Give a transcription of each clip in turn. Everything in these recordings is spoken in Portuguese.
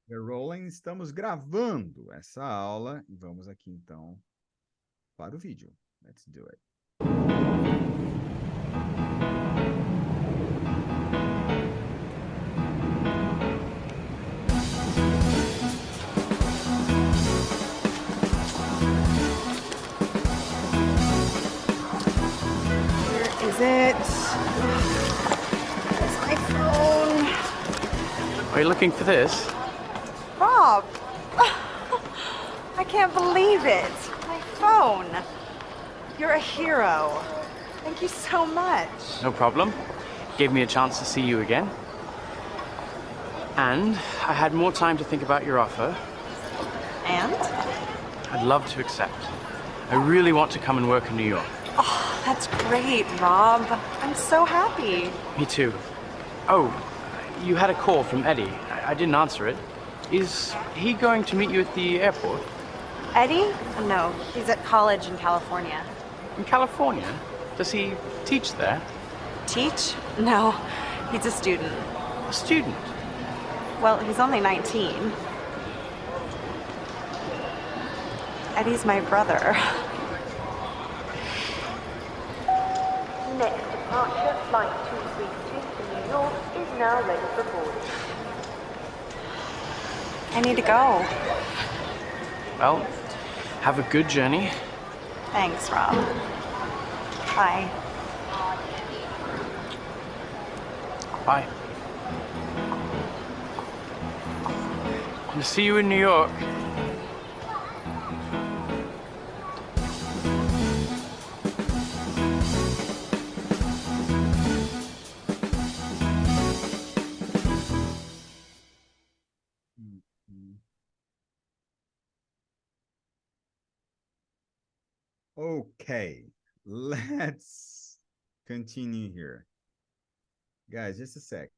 We're rolling, estamos gravando essa aula e vamos aqui então para o vídeo. Let's do it. Where is it? Where's my phone? Are you looking for this? Rob! I can't believe it. My phone. You're a hero. Thank you so much. No problem. Gave me a chance to see you again. And I had more time to think about your offer. And? I'd love to accept. I really want to come and work in New York. Oh, that's great, Rob. I'm so happy. Me too. Oh, you had a call from Eddie. I didn't answer it. Is he going to meet you at the airport? Eddie? No, he's at college in California. In California? Does he teach there? Teach? No, he's a student. A student? Well, he's only 19. Eddie's my brother. Next departure, flight 232 to New York is now ready for boarding. I need to go. Well, have a good journey. Thanks, Rob. Bye. Bye. And see you in New York. Okay, let's continue here. Guys, just a sec.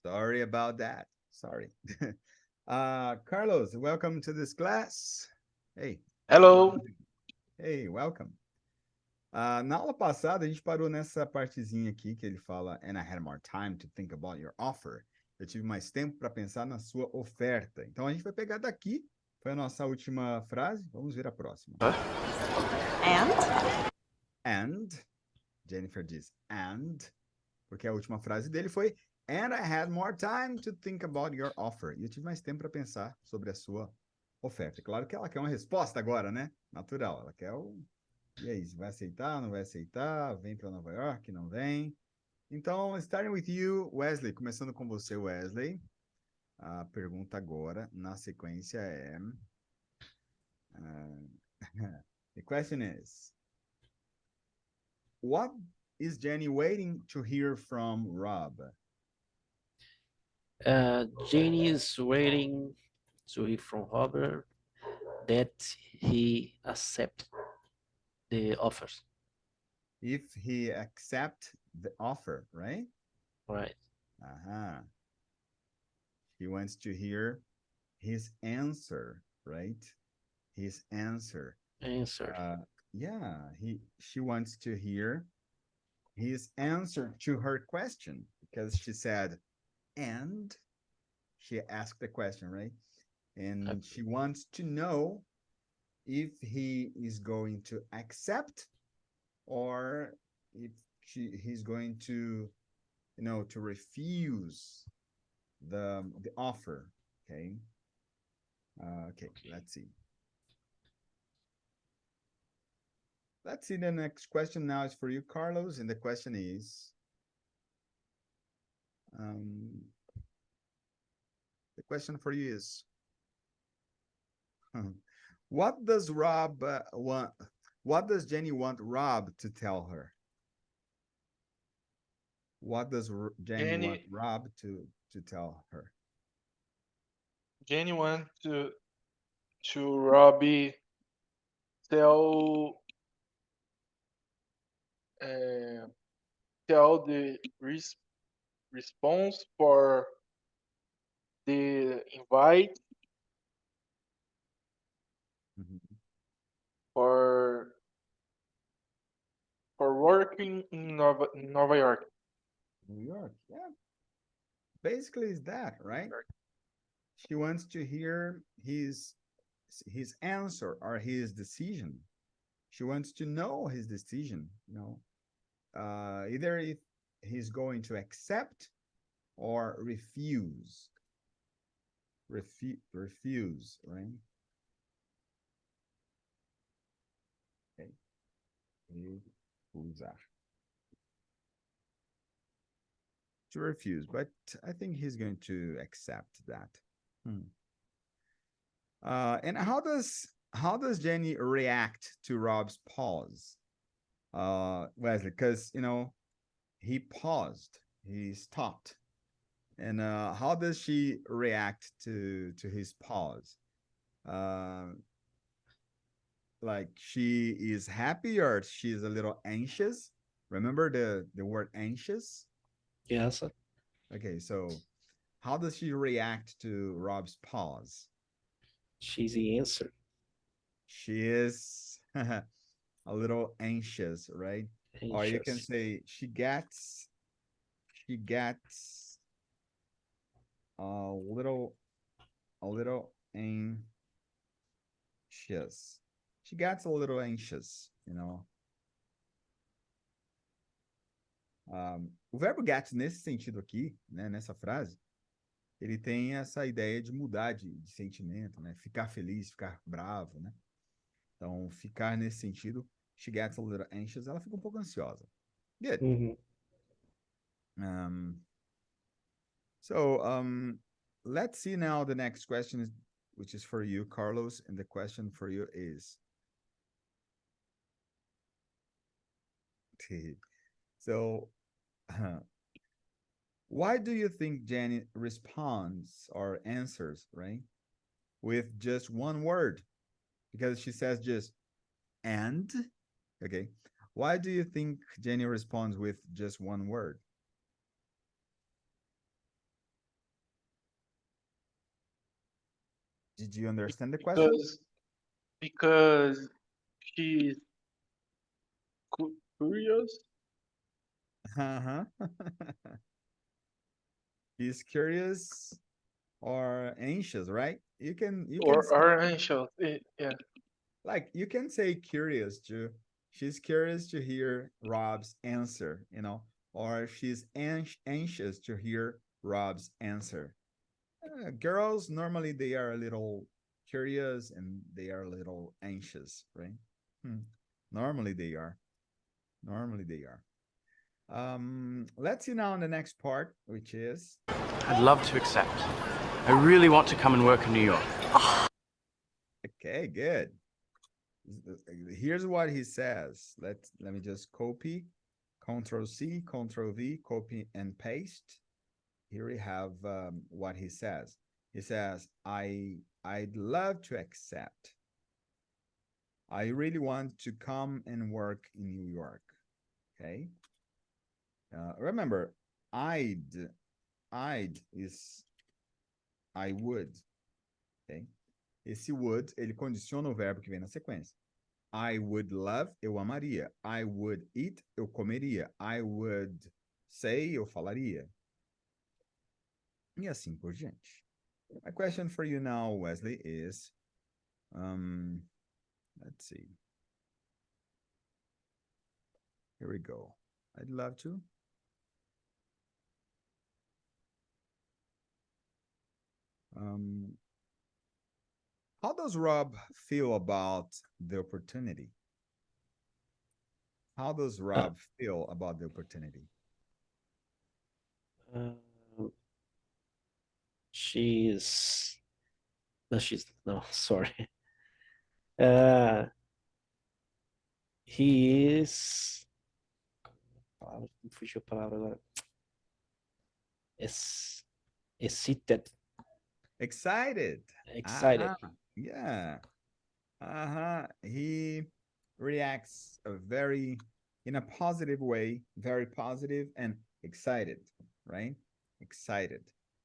Sorry about that. Sorry. Carlos, welcome to this class. Hey. Hello. Hey, welcome. Na aula passada, a gente parou nessa partezinha aqui que ele fala and I had more time to think about your offer. Eu tive mais tempo para pensar na sua oferta. Então, a gente vai pegar daqui. Foi a nossa última frase. Vamos ver a próxima. And? And. Jennifer diz and. Porque a última frase dele foi and I had more time to think about your offer. E eu tive mais tempo para pensar sobre a sua oferta. Claro que ela quer uma resposta agora, né? Natural. Ela quer o... E aí, vai aceitar, não vai aceitar? Vem para Nova York, não vem? Então, starting with you, Wesley. Começando com você, Wesley. A pergunta agora, na sequência, é... the question is... What is Jenny waiting to hear from Rob? Jenny is waiting to hear from Robert that he accept the offers. If he accept the offer, right? Right. He wants to hear his answer, right? His answer. Yeah, she wants to hear his answer to her question because she said, and she asked the question, right? And she wants to know if he is going to accept or if he's going to, to refuse the offer. Okay. Okay, let's see. Let's see, the next question now is for you, Carlos, and the question is, the question for you is, what does Rob want? What does Jenny want Rob to tell her? What does Jenny want Rob to tell her? Jenny wants to to Robbie tell tell the response for the invite for working in Nova York. New York, yeah. Basically, it's that, right? She wants to hear his answer or his decision. She wants to know his decision, either if he's going to accept or refuse. Refuse, right? Okay. Recusar. To refuse, but I think he's going to accept that. And how does Jenny react to Rob's pause? Wesley, because he paused, he stopped, and how does she react to his pause? Like she is happy or she's a little anxious? Remember the word anxious? Yes. Okay, so how does she react to Rob's pause? She's the answer. She is a little anxious, right? Anxious. Or you can say she gets a little anxious. She gets a little anxious, O verbo get nesse sentido aqui, né, nessa frase, ele tem essa ideia de mudar de sentimento, né? Ficar feliz, ficar bravo, né? Então, ficar nesse sentido, she gets a little anxious, ela fica um pouco ansiosa. Good. So, let's see now the next question, which is for you, Carlos, and the question for you is, so, why do you think Jenny responds or answers, right, with just one word? Because she says just, and, okay. Why do you think Jenny responds with just one word? Did you understand the question? Because she's curious. Uh-huh. He's curious or anxious, right? You can or anxious. Yeah. Like you can say curious too. She's curious to hear Rob's answer, or she's anxious to hear Rob's answer. Girls normally they are a little curious and they are a little anxious, right? Normally they are. Let's see now on the next part, which is, I'd love to accept. I really want to come and work in New York. Okay, good. Here's what he says. Let me just copy, Control C, Control V, copy and paste. Here we have what he says. He says, I'd love to accept. I really want to come and work in New York. Okay. Remember, I'd is I would. Okay. Esse would, ele condiciona o verbo que vem na sequência. I would love, eu amaria. I would eat, eu comeria. I would say, eu falaria. E assim por diante. My question for you now, Wesley, is, let's see. Here we go. I'd love to. How does Rob feel about the opportunity? How does Rob feel about the opportunity? Sorry. He is. Fugiu a palavra agora. Excited. Excited. Excited. Yeah. He reacts in a positive way, very positive and excited, right? Excited.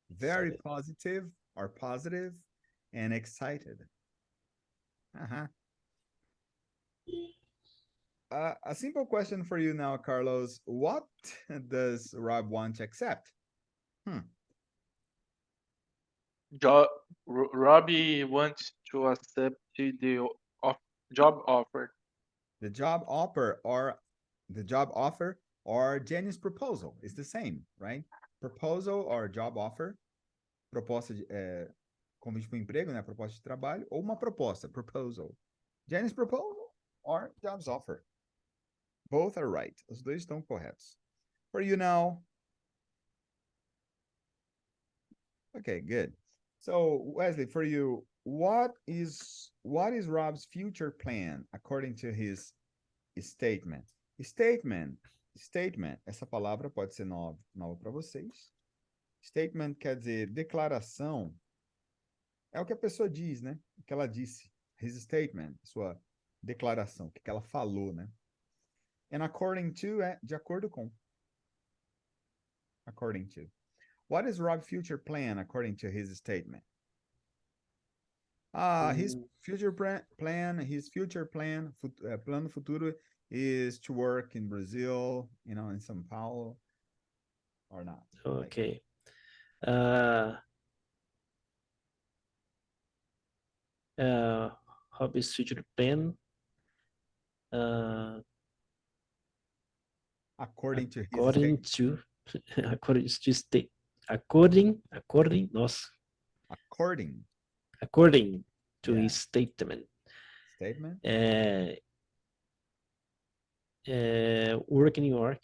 Very Excited. positive or positive and excited. Uh-huh. A simple question for you now, Carlos. What does Rob want to accept? Robbie wants to accept the job offer. The job or Jenny's proposal is the same, right? Proposal or job offer, proposta de convite para o emprego, né? Proposta de trabalho, ou uma proposta, proposal. Jenny's proposal or job's offer. Both are right. Os dois estão corretos. For you now. Okay, good. So Wesley, for you, what is Rob's future plan according to his statement? Statement. Essa palavra pode ser nova para vocês. Statement quer dizer declaração. É o que a pessoa diz, né? O que ela disse. His statement, sua declaração, o que ela falou, né? And according to é de acordo com. According to. What is Rob's future plan according to his statement? His future plan, plano futuro is to work in Brazil, in São Paulo, or not? Okay. Hobby's future plan. According to his According statement. According to his statement. Work in New York.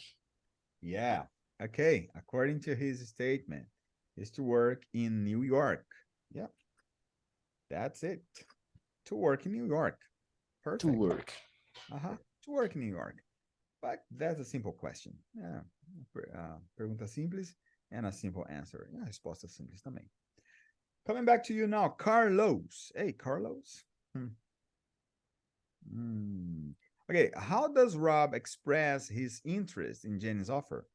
Yeah. Okay. According to his statement, is to work in New York. Yeah. That's it. To work in New York. Perfect. To work. To work in New York. But that's a simple question. Yeah. Pergunta simples and a simple answer. A resposta simples também. Coming back to you now, Carlos. Hey, Carlos. Okay, how does Rob express his interest in Jenny's offer?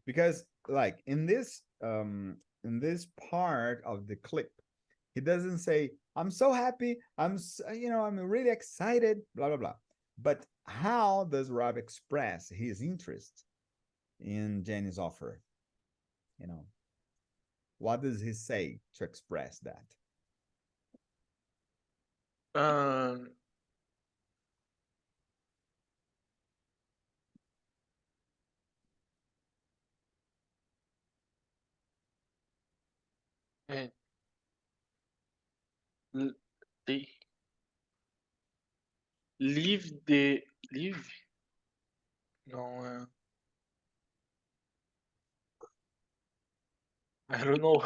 Because, like, in this part of the clip, he doesn't say, I'm so happy, I'm really excited, blah, blah, blah. But how does Rob express his interest in Jenny's offer? What does he say to express that? Leave? Não, I don't know.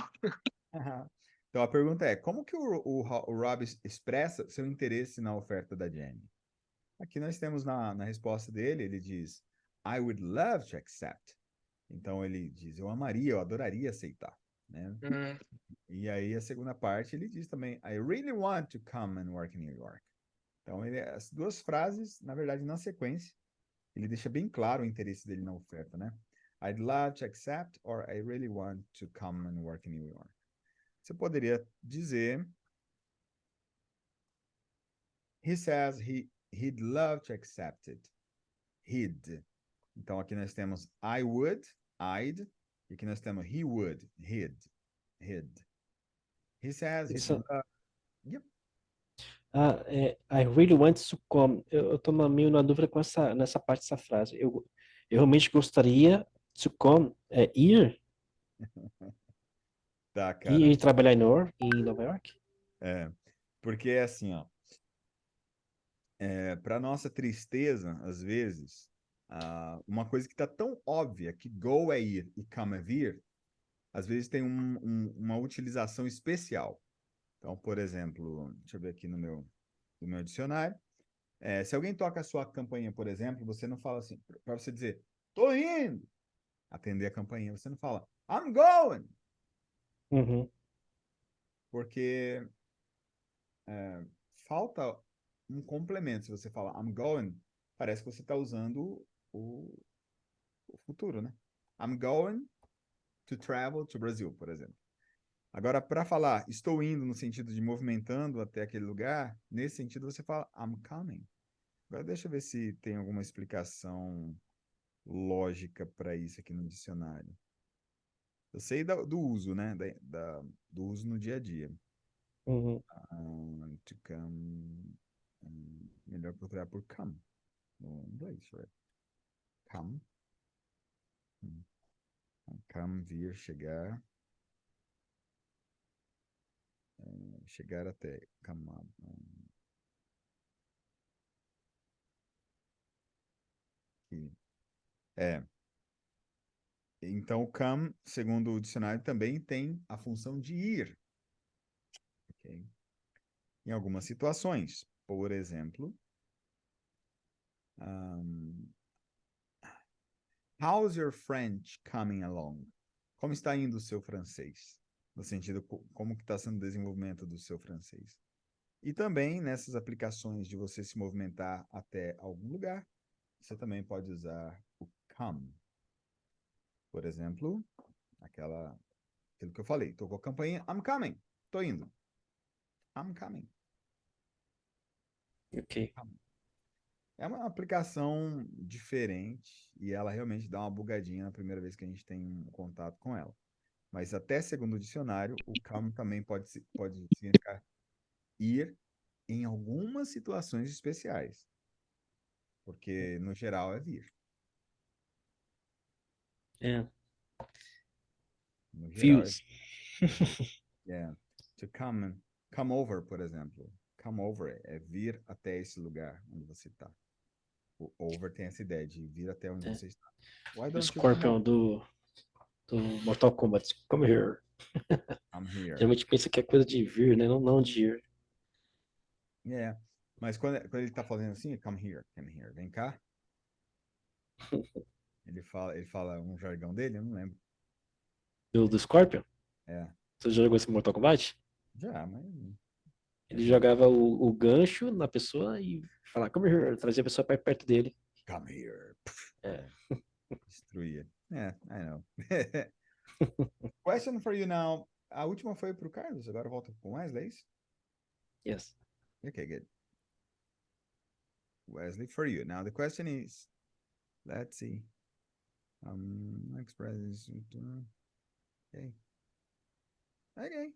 Então a pergunta é, como que o Rob expressa seu interesse na oferta da Jenny? Aqui nós temos na resposta dele, ele diz, I would love to accept. Então ele diz, eu adoraria aceitar, né? E aí a segunda parte ele diz também, I really want to come and work in New York. Então as duas frases, na verdade, na sequência, ele deixa bem claro o interesse dele na oferta, né? I'd love to accept or I really want to come and work in New York. Você poderia dizer, he says he'd love to accept it. He'd. Então aqui nós temos I would, I'd, e aqui nós temos he would, he'd. He says he'd love. Yep. I really want to come. Eu tô meio na dúvida com nessa parte dessa frase. Eu realmente gostaria to come, ir. Tá, cara. Ir trabalhar em Nova York? Porque é assim, ó. Para nossa tristeza, às vezes, uma coisa que tá tão óbvia que go é ir e come é vir, às vezes tem uma utilização especial. Então, por exemplo, deixa eu ver aqui no meu dicionário. Se alguém toca a sua campainha, por exemplo, você não fala assim, para você dizer, tô indo, atender a campainha, você não fala, I'm going. Uhum. Porque falta um complemento. Se você fala I'm going, parece que você está usando o, o futuro, né? I'm going to travel to Brazil, por exemplo. Agora, para falar estou indo no sentido de movimentando até aquele lugar, nesse sentido você fala I'm coming. Agora deixa eu ver se tem alguma explicação lógica para isso aqui no dicionário. Eu sei do uso, né? Do uso no dia a dia. Uhum. To come. Melhor procurar por come no inglês, right? Come. Come, vir, chegar. Chegar até. Come up. Aqui. É. Então, o come, segundo o dicionário, também tem a função de ir. Ok? Em algumas situações. Por exemplo, um, how's your French coming along? Como está indo o seu francês? No sentido, como que está sendo o desenvolvimento do seu francês? E também nessas aplicações de você se movimentar até algum lugar, você também pode usar o come. Por exemplo, aquilo que eu falei, tocou a campainha, I'm coming, tô indo. I'm coming. Ok. É uma aplicação diferente e ela realmente dá uma bugadinha na primeira vez que a gente tem um contato com ela. Mas até segundo o dicionário, o come também pode significar ir em algumas situações especiais, porque no geral é vir. É. No geral é Views. yeah. To come over, por exemplo. Come over é vir até esse lugar onde você está. O over tem essa ideia de vir até onde É. você está. Why O don't you come Scorpion over? do Mortal Kombat. Come here. I'm here. Geralmente pensa que é coisa de vir, né? Não, não de ir. Yeah. Mas quando ele está fazendo assim, come here, vem cá. Ele fala um jargão dele, eu não lembro. Do Scorpion? É, Você já jogou esse Mortal Kombat? já, mas é Ele bem. jogava o gancho na pessoa e falava, come here, trazia a pessoa para perto dele. Come here. É. É, destruía. É, I know. Question for you now. A última foi pro Carlos, agora volta com o Wesley, é isso? Yes. Okay, good. Wesley, for you. Now the question is, let's see. Express. Okay. Okay.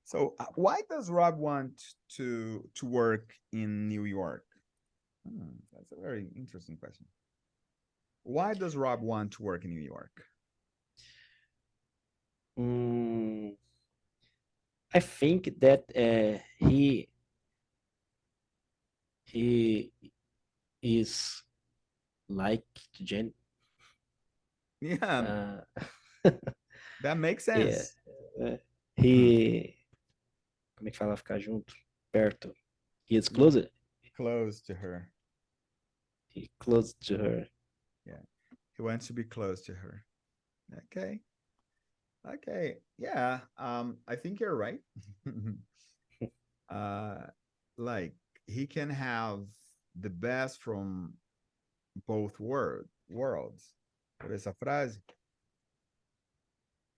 So, why does Rob want to work in New York? That's a very interesting question. Why does Rob want to work in New York? I think that he is like Jen. Yeah, Uh, that makes yeah, sense. he como é que fala ficar junto, perto? He is Yeah, closer. close to her. He close to her. Yeah, he wants to be close to her. Okay. Okay. Yeah. I think you're right. uh, like he can have the best from both worlds. Por essa frase,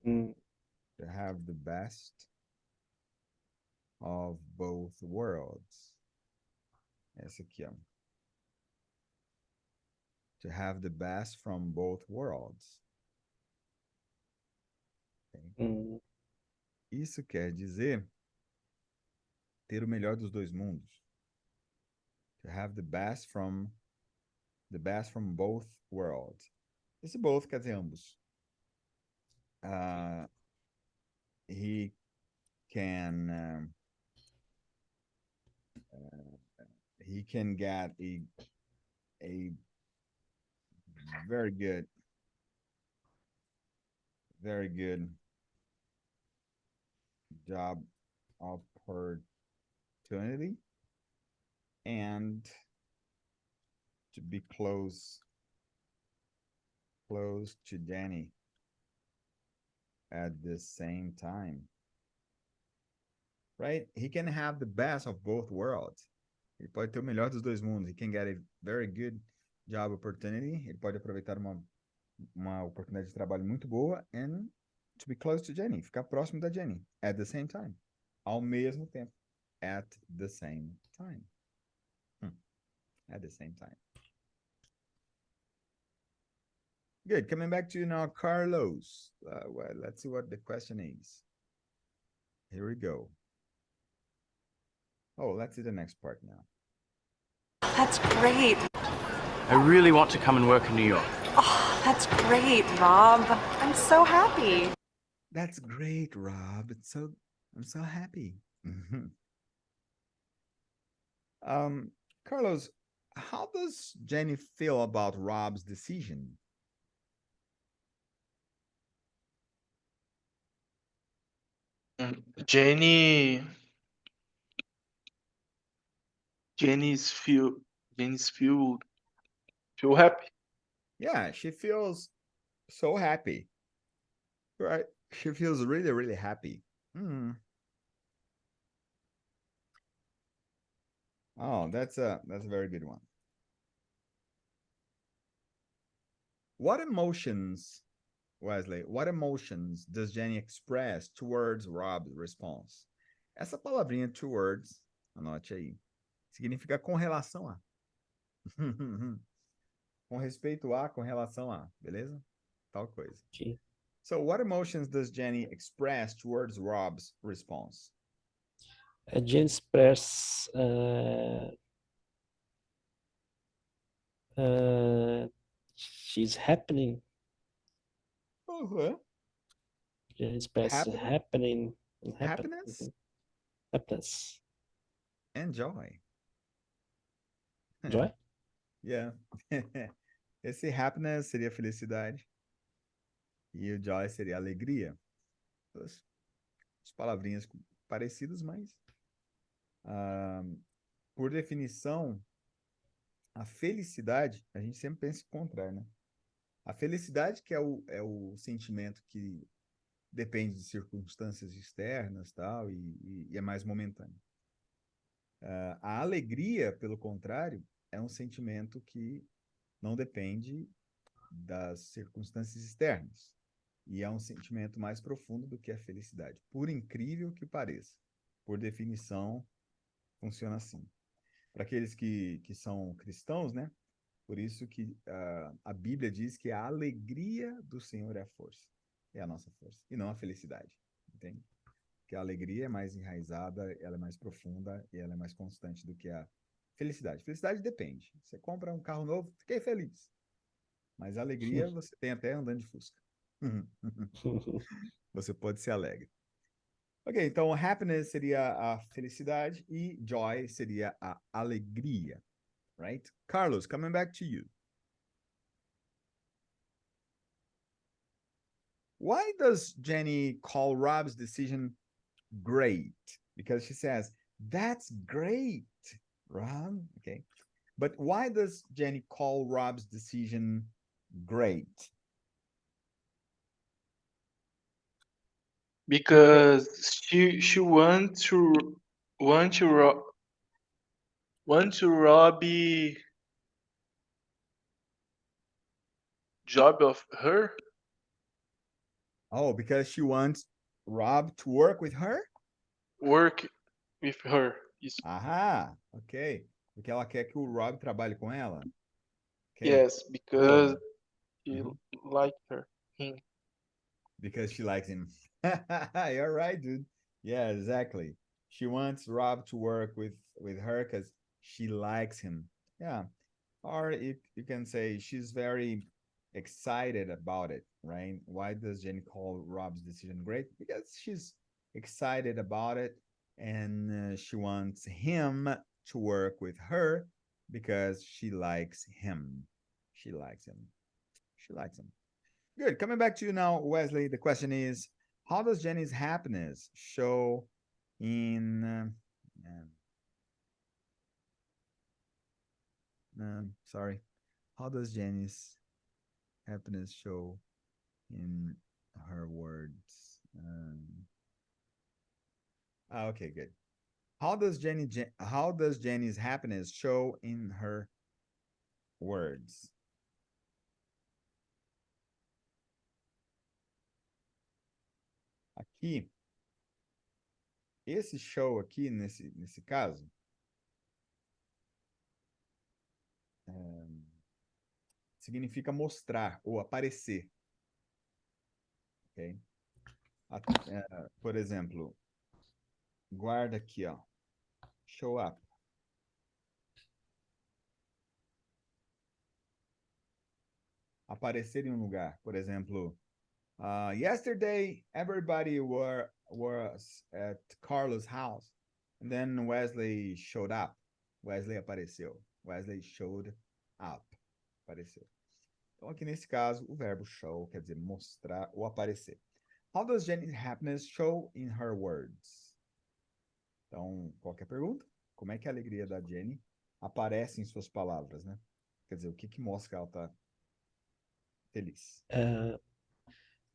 Mm, to have the best of both worlds. Essa aqui, ó. To have the best from both worlds. Okay? mm, Isso quer dizer ter o melhor dos dois mundos. To have the best from both worlds. Esse both quer dizer ambos. He can he can get a very good job opportunity and to be close to Danny. at the same time. Right? He can have the best of both worlds. Ele pode ter o melhor dos dois mundos. He can get a very good job opportunity. Ele pode aproveitar uma oportunidade de trabalho muito boa and to be close to Jenny, ficar próximo da Jenny at the same time. Ao mesmo tempo. At the same time. At the same time. Good. Coming back to you now, Carlos. Well, let's see what the question is. Here we go. Oh, let's see the next part now. That's great. I really want to come and work in New York. Oh, that's great, Rob. I'm so happy. That's great, Rob. I'm so happy. Carlos, how does Jenny feel about Rob's decision? Jenny. Jenny's feel happy. Yeah, she feels so happy. Right? She feels really, really happy. Oh, that's a very good one. What emotions, Wesley, what emotions does Jenny express towards Rob's response? Essa palavrinha towards, anote aí, significa com relação a. Com respeito a, com relação a, beleza? Tal coisa. Okay. So what emotions does Jenny express towards Rob's response? Jenny express she's happening. Jenny express happening. Happiness? Happiness. And joy. Joy? Yeah. Esse happiness seria felicidade. E o joy seria alegria. As palavrinhas parecidas, mas por definição, a felicidade, a gente sempre pensa em contrário, né? A felicidade que é o sentimento que depende de circunstâncias externas tal, e é mais momentâneo. A alegria, pelo contrário, é um sentimento que não depende das circunstâncias externas. E é um sentimento mais profundo do que a felicidade. Por incrível que pareça. Por definição, funciona assim. Para aqueles que são cristãos, né? Por isso que a Bíblia diz que a alegria do Senhor é a força. É a nossa força. E não a felicidade. Entende? Que a alegria é mais enraizada, ela é mais profunda e ela é mais constante do que a felicidade. Felicidade depende. Você compra um carro novo, fiquei feliz. Mas a alegria você tem até andando de Fusca. Você pode ser alegre. Ok, então happiness seria a felicidade e joy seria a alegria. Right? Carlos, coming back to you. Why does Jenny call Rob's decision great? Because she says, that's great, Rob. Okay. But why does Jenny call Rob's decision great? Because she want to Robbie job of her. Oh, because she wants Rob to work with her? Work with her. Aha, ok. Porque ela quer que o Rob trabalhe com ela. Okay. Yes, because she like him. Because she likes him. You're right, dude. Yeah, exactly. She wants Rob to work with her because she likes him. Yeah. Or you can say she's very excited about it, right? Why does Jenny call Rob's decision great? Because she's excited about it and she wants him to work with her because she likes him. She likes him. She likes him. Good. Coming back to you now, Wesley. The question is, how does Jenny's happiness show in... sorry. How does Jenny's happiness show in her her words. Okay, good. How does Jenny's happiness show in her words? Aqui, esse show aqui, nesse caso, significa mostrar ou aparecer. Ok? Por exemplo, guarda aqui, ó. Show up. Aparecer em um lugar. Por exemplo, yesterday everybody was at Carlos' house. And then Wesley showed up. Wesley apareceu. Wesley showed up. Apareceu. Então, aqui nesse caso, o verbo show quer dizer mostrar ou aparecer. How does Jenny's happiness show in her words? Então, qualquer pergunta? Como é que a alegria da Jenny aparece em suas palavras, né? Quer dizer, o que mostra que ela está feliz?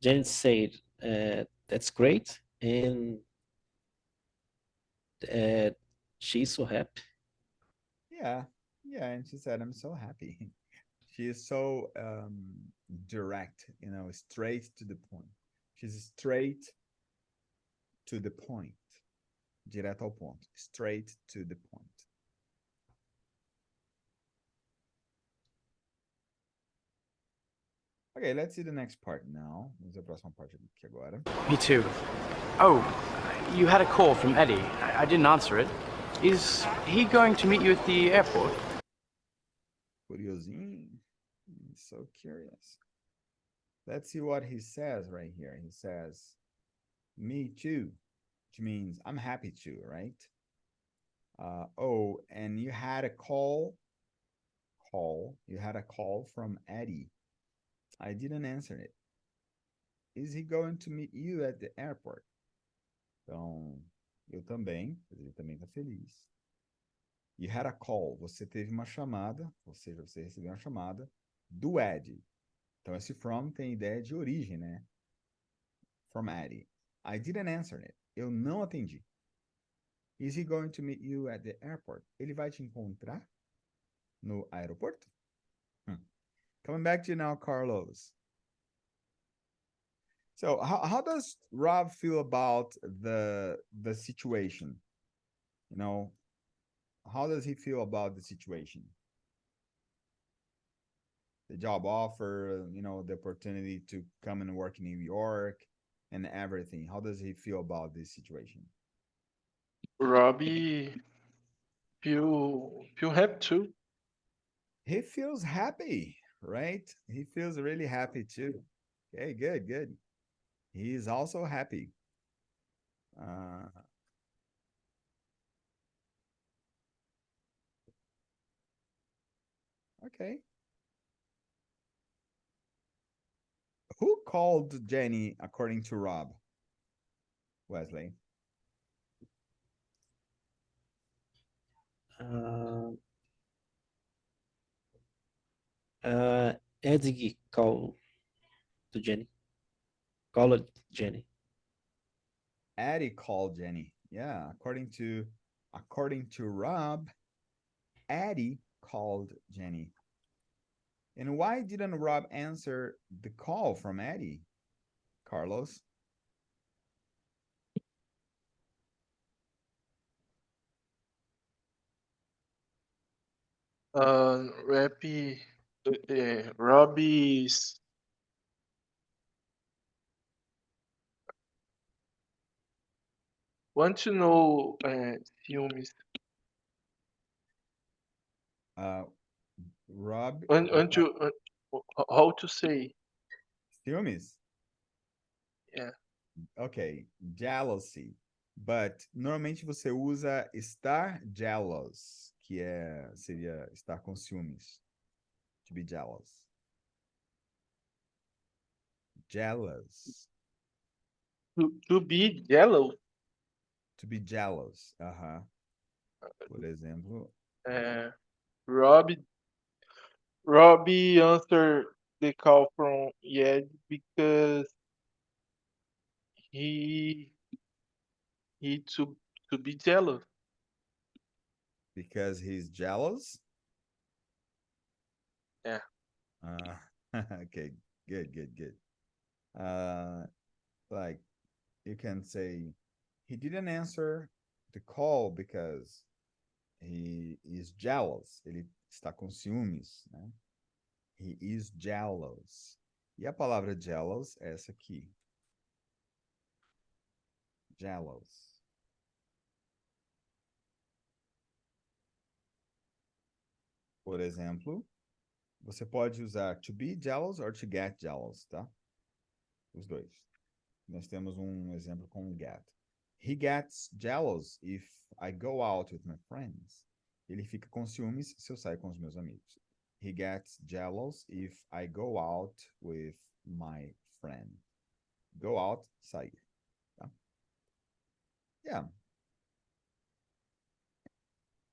Jenny said, that's great, and she's so happy. Yeah, and she said, I'm so happy. She is so direct, straight to the point. She's straight to the point. Direto ao ponto. Straight to the point. Okay, let's see the next part now. Vamos ver a próxima parte aqui agora. Me too. Oh, you had a call from Eddie. I didn't answer it. Is he going to meet you at the airport? Curiosinho. So curious. Let's see what he says right here. He says, me too, which means I'm happy too, right? Oh, and you had a call. You had a call from Addy. I didn't answer it. Is he going to meet you at the airport? Então, eu também, ele também está feliz. You had a call, você teve uma chamada, ou seja, você recebeu uma chamada do Addy. Então, esse from tem ideia de origem, né? From Addy. I didn't answer it. Eu não atendi. Is he going to meet you at the airport? Ele vai te encontrar no aeroporto? Coming back to you now, Carlos. So how does Rob feel about the situation? How does he feel about the situation? The job offer, the opportunity to come and work in New York and everything. How does he feel about this situation? Robbie feel happy too. He feels happy, right? He feels really happy too. Okay, good. He is also happy. Okay. Who called Jenny according to Rob? Wesley. Addy called to Jenny. Called Jenny. Addy called Jenny. Yeah, according to Rob, Addy called Jenny. And why didn't Rob answer the call from Addy, Carlos? Robbie's want to know ciúmes. Rob. How to say? Ciúmes? Yeah. Ok, jealousy. But normalmente você usa estar jealous, que seria estar com ciúmes. To be jealous. Jealous. To be jealous. To be jealous. Por exemplo. Robbie answered the call from Ed because He he to be jealous. Because he's jealous? Yeah. Okay, good. Like you can say he didn't answer the call because he is jealous. Ele está com ciúmes, né? He is jealous. E a palavra jealous é essa aqui. Jealous. Por exemplo, você pode usar to be jealous or to get jealous, tá? Os dois. Nós temos um exemplo com get. He gets jealous if I go out with my friends. Ele fica com ciúmes se eu sair com os meus amigos. He gets jealous if I go out with my friend. Go out, sair. Tá? Yeah.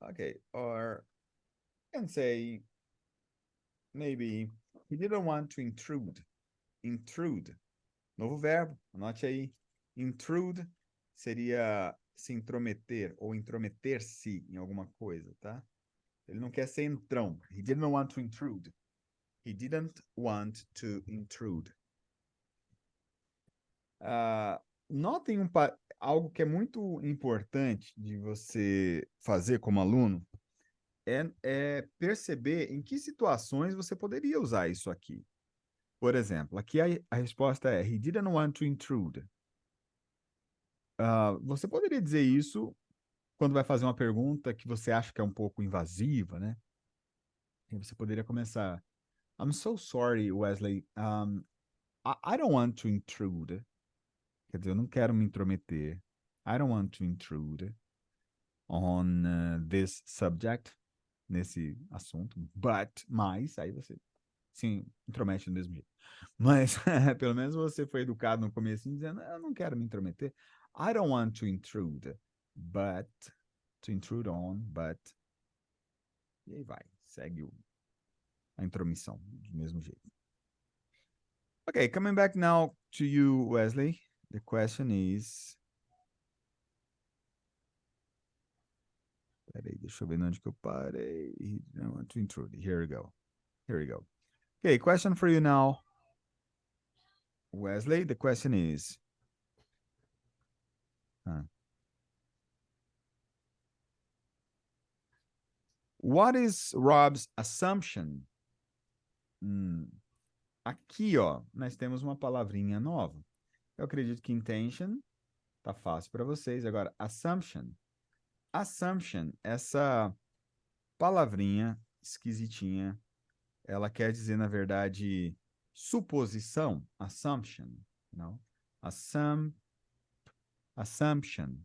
Okay. Or you can say maybe he didn't want to intrude. Intrude. Novo verbo, anote aí. Intrude seria se intrometer ou intrometer-se em alguma coisa, tá? Ele não quer ser entrão. He didn't want to intrude. He didn't want to intrude. Notem algo que é muito importante de você fazer como aluno é perceber em que situações você poderia usar isso aqui. Por exemplo, aqui a resposta é he didn't want to intrude. Você poderia dizer isso quando vai fazer uma pergunta que você acha que é um pouco invasiva, né? E você poderia começar, I'm so sorry, Wesley. I don't want to intrude. Quer dizer, eu não quero me intrometer. I don't want to intrude on this subject, nesse assunto. Mas, aí você se intromete do mesmo jeito. Mas, pelo menos você foi educado no começo dizendo, eu não quero me intrometer. I don't want to intrude, but... To intrude on, but... E aí vai, segue a intromissão do mesmo jeito. Okay, coming back now to you, Wesley. The question is... Peraí, deixa eu ver onde que eu parei. I want to intrude. Here we go. Okay, question for you now. Wesley, the question is... What is Rob's assumption? Aqui, ó, nós temos uma palavrinha nova. Eu acredito que intention tá fácil para vocês. Agora, assumption. Assumption, essa palavrinha esquisitinha, ela quer dizer, na verdade, suposição. Assumption, não? Assumption.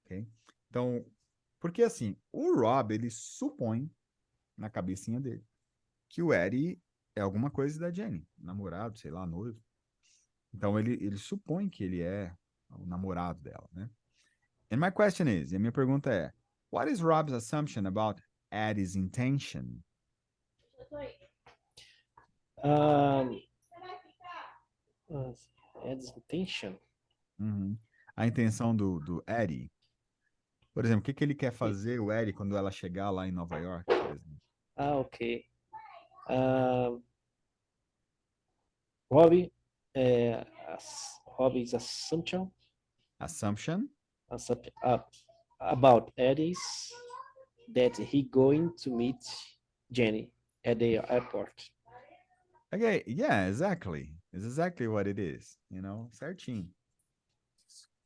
Ok? Então, porque assim, o Rob, ele supõe na cabecinha dele que o Eddie é alguma coisa da Jenny, namorado, sei lá, noivo. Então, ele supõe que ele é o namorado dela, né? And my question is, e a minha pergunta é, what is Rob's assumption about Eddie's intention? Eddie's intention? A intenção do Eddie. Por exemplo, o que ele quer fazer, o Eddie, quando ela chegar lá em Nova York, por exemplo? Ok. Robbie's assumption about Eddie's that he going to meet Jenny at the airport. Okay, yeah, exactly. It's exactly what it is, certinho.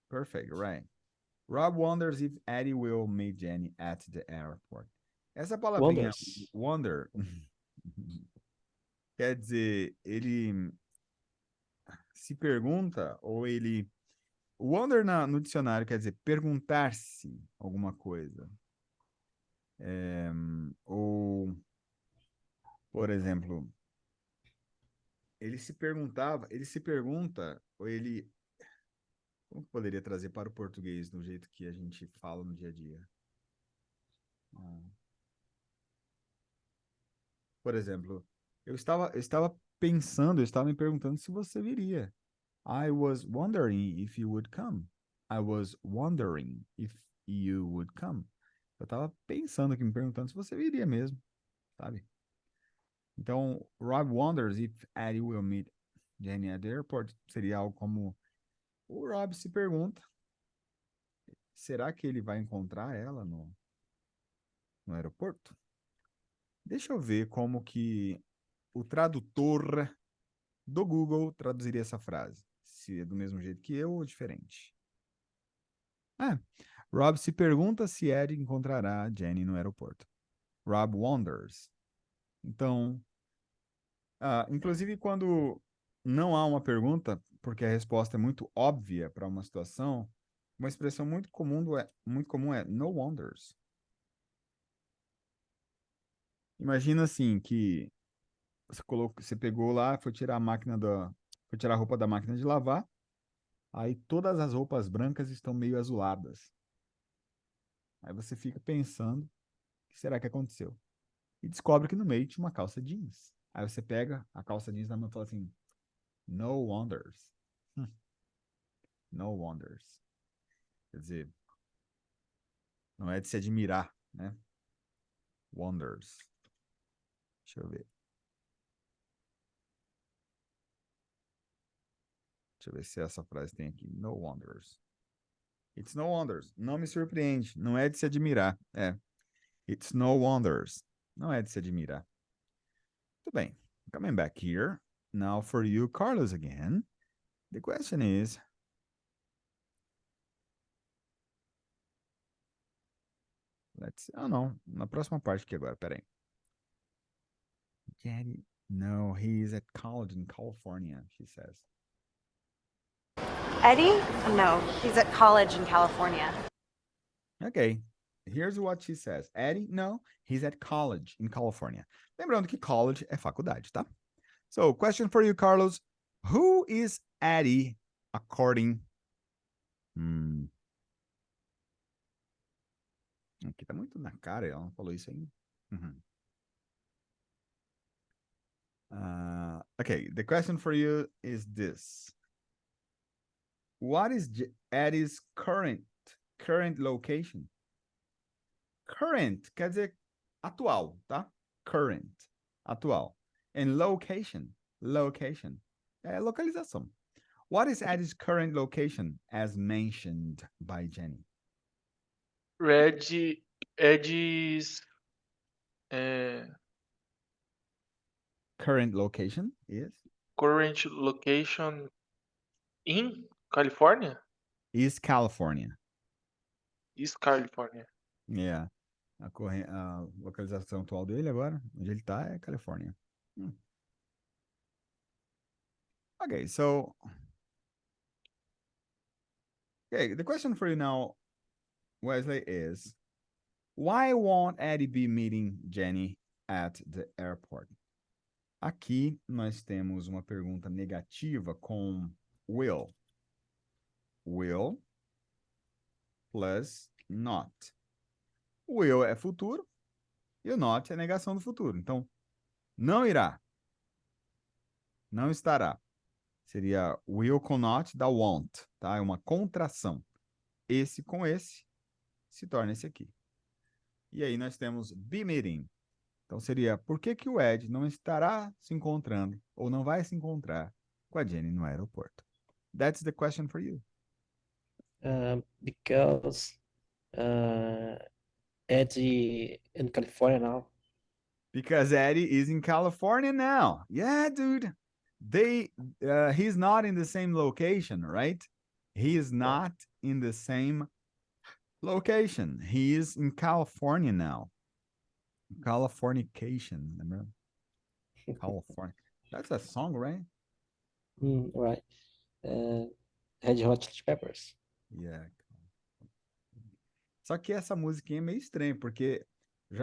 Perfect, right. Rob wonders if Eddie will meet Jenny at the airport. Essa palavrinha wonder quer dizer, ele se pergunta ou ele... Wonder no dicionário quer dizer perguntar-se alguma coisa. Ou, por exemplo, ele se pergunta, ou ele... Como que poderia trazer para o português do jeito que a gente fala no dia a dia? Por exemplo, eu estava pensando, eu estava me perguntando se você viria. I was wondering if you would come. I was wondering if you would come. Eu tava pensando aqui, me perguntando se você viria mesmo, sabe? Então, Rob wonders if Addy will meet Jenny at the airport. Seria algo como: o Rob se pergunta, será que ele vai encontrar ela no aeroporto? Deixa eu ver como que o tradutor do Google traduziria essa frase. Se é do mesmo jeito que eu ou diferente. Rob se pergunta se Ed encontrará Jenny no aeroporto. Rob wonders. Então, inclusive quando não há uma pergunta, porque a resposta é muito óbvia para uma situação, uma expressão muito comum é no wonders. Imagina assim que você pegou lá, foi tirar foi tirar a roupa da máquina de lavar, aí todas as roupas brancas estão meio azuladas. Aí você fica pensando, o que será que aconteceu? E descobre que no meio tinha uma calça jeans. Aí você pega a calça jeans na mão e fala assim: no wonders. No wonders. Quer dizer, não é de se admirar, né? Wonders. Deixa eu ver. Deixa eu ver se essa frase tem aqui. No wonders. It's no wonders. Não me surpreende. Não é de se admirar. It's no wonders. Não é de se admirar. Muito bem. Coming back here. Now for you, Carlos, again. The question is, não. Na próxima parte aqui agora, peraí. Daddy, no, he's at college in California, she says. Eddie? No, he's at college in California. Okay, here's what she says. Eddie, no, he's at college in California. Lembrando que college é faculdade, tá? So, question for you, Carlos. Who is Eddie according... Aqui tá muito na cara, ela não falou isso ainda. Okay, the question for you is this. What is Eddie's current location? Current quer dizer atual, tá? Current, atual. And location é localização. What is Eddie's current location as mentioned by Jenny? Eddie's Current location is? current location in California? Is California. Is California. Yeah. A localização atual dele agora, onde ele tá, é Califórnia. Okay, so... Okay, the question for you now, Wesley, is why won't Addy be meeting Jenny at the airport? Aqui nós temos uma pergunta negativa com will. Will plus not. Will é futuro e o not é negação do futuro. Então, não irá. Não estará. Seria will com not dá won't, tá? É uma contração. Esse com esse se torna esse aqui. E aí nós temos be meeting. Então seria, por que o Ed não estará se encontrando ou não vai se encontrar com a Jenny no aeroporto? That's the question for you. Because Eddie in California now. Because Eddie is in California now. Yeah, dude. He's not in the same location, right? He is not in the same location. He is in California now. Californication, remember? California. That's a song, right? Right. Red Hot Chili Peppers. Yeah. Só que essa musiquinha é meio estranha, porque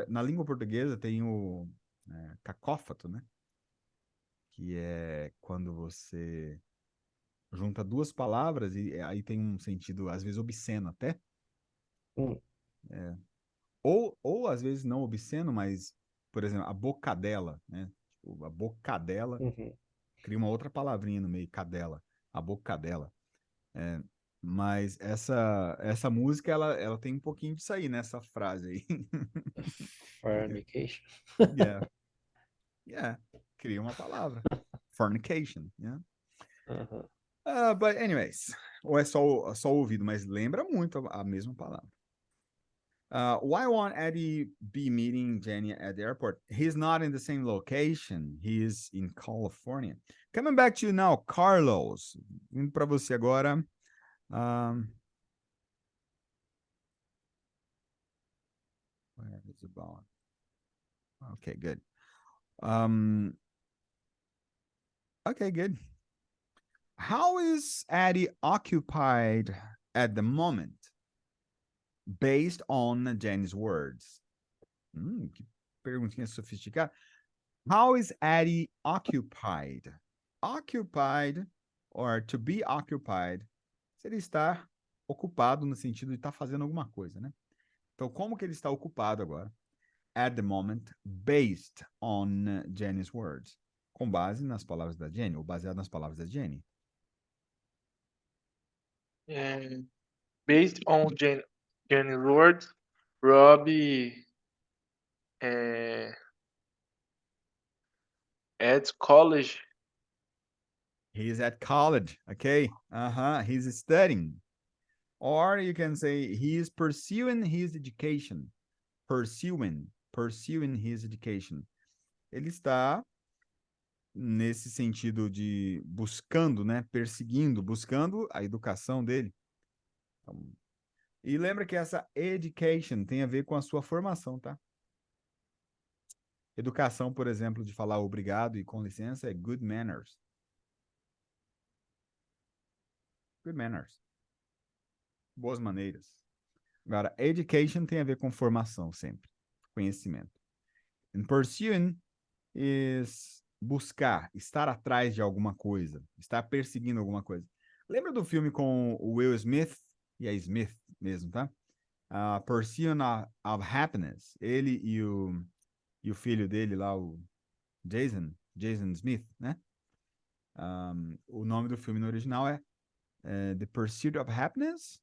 na língua portuguesa tem o cacófato, né? Que é quando você junta duas palavras e aí tem um sentido, às vezes, obsceno até. Ou às vezes não obsceno, mas, por exemplo, a bocadela, né? Tipo, a bocadela cria uma outra palavrinha no meio, cadela. a boca dela. Mas essa música, ela tem um pouquinho disso aí, nessa frase aí. Fornication. Yeah. Yeah. Cria uma palavra. Fornication, yeah. But anyways, ou é só o ouvido, mas lembra muito a mesma palavra. Why won't Addy be meeting Jenny at the airport? He's not in the same location. He's in California. Coming back to you now, Carlos. Indo para você agora. Where is it about? Okay, good. Okay, good. How is Addy occupied at the moment? Based on Jenny's words. Que perguntinha sofisticada. How is Addy occupied? Occupied, or to be occupied, seria estar ocupado no sentido de estar fazendo alguma coisa, né? Então, como que ele está ocupado agora? At the moment, based on Jenny's words. Com base nas palavras da Jenny, ou baseado nas palavras da Jenny. Based on Jenny's words, Robbie at college. He's at college, okay? He's studying. Or you can say he is pursuing his education. Pursuing his education. Ele está nesse sentido de buscando, né? Perseguindo, buscando a educação dele. Então, e lembra que essa education tem a ver com a sua formação, tá? Educação, por exemplo, de falar obrigado e com licença é good manners. Good manners. Boas maneiras. Agora, education tem a ver com formação sempre. Conhecimento. And pursuing is buscar, estar atrás de alguma coisa, estar perseguindo alguma coisa. Lembra do filme com o Will Smith? E a Smith mesmo, tá? Pursuit of Happiness. Ele e o filho dele lá, o Jason Smith, né? O nome do filme no original é The Pursuit of Happiness?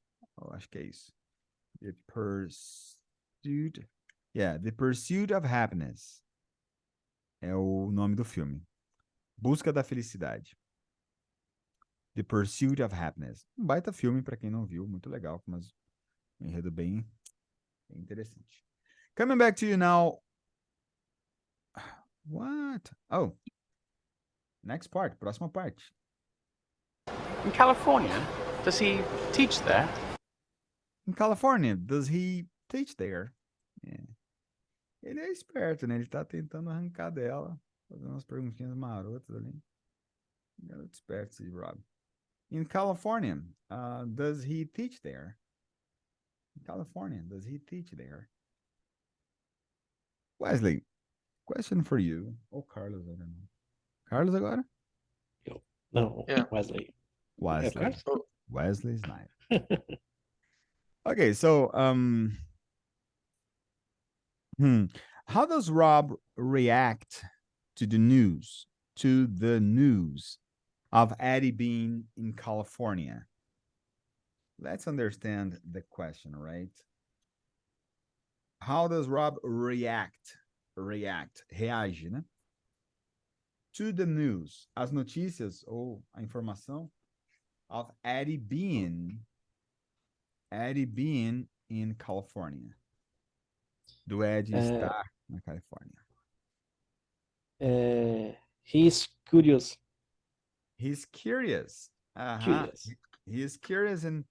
Acho que é isso. The Pursuit of Happiness. É o nome do filme. Busca da Felicidade. The Pursuit of Happiness. Um baita filme, para quem não viu. Muito legal, mas um enredo bem interessante. Coming back to you now. What? Oh. Next part. Próxima parte. In California? Does he teach there? In California, does he teach there? Yeah. Ele é esperto, né? Ele tá tentando arrancar dela. Fazendo umas perguntinhas marotas ali. Garoto esperto, esse Rob. In California, does he teach there? In California, does he teach there? Wesley, question for you. Ou Carlos, I don't know. Carlos agora? Eu. Não, Yeah. Wesley. Wesley. Oh. Wesley's nice. Okay, so how does Rob react to the news? Of Addy Bean in California? Let's understand the question, right? How does Rob react? Reage, né? To the news, as notícias ou a informação of Addy Bean in California. Do Ed estar na Califórnia. He's curious. He's curious. Curious. He is curious and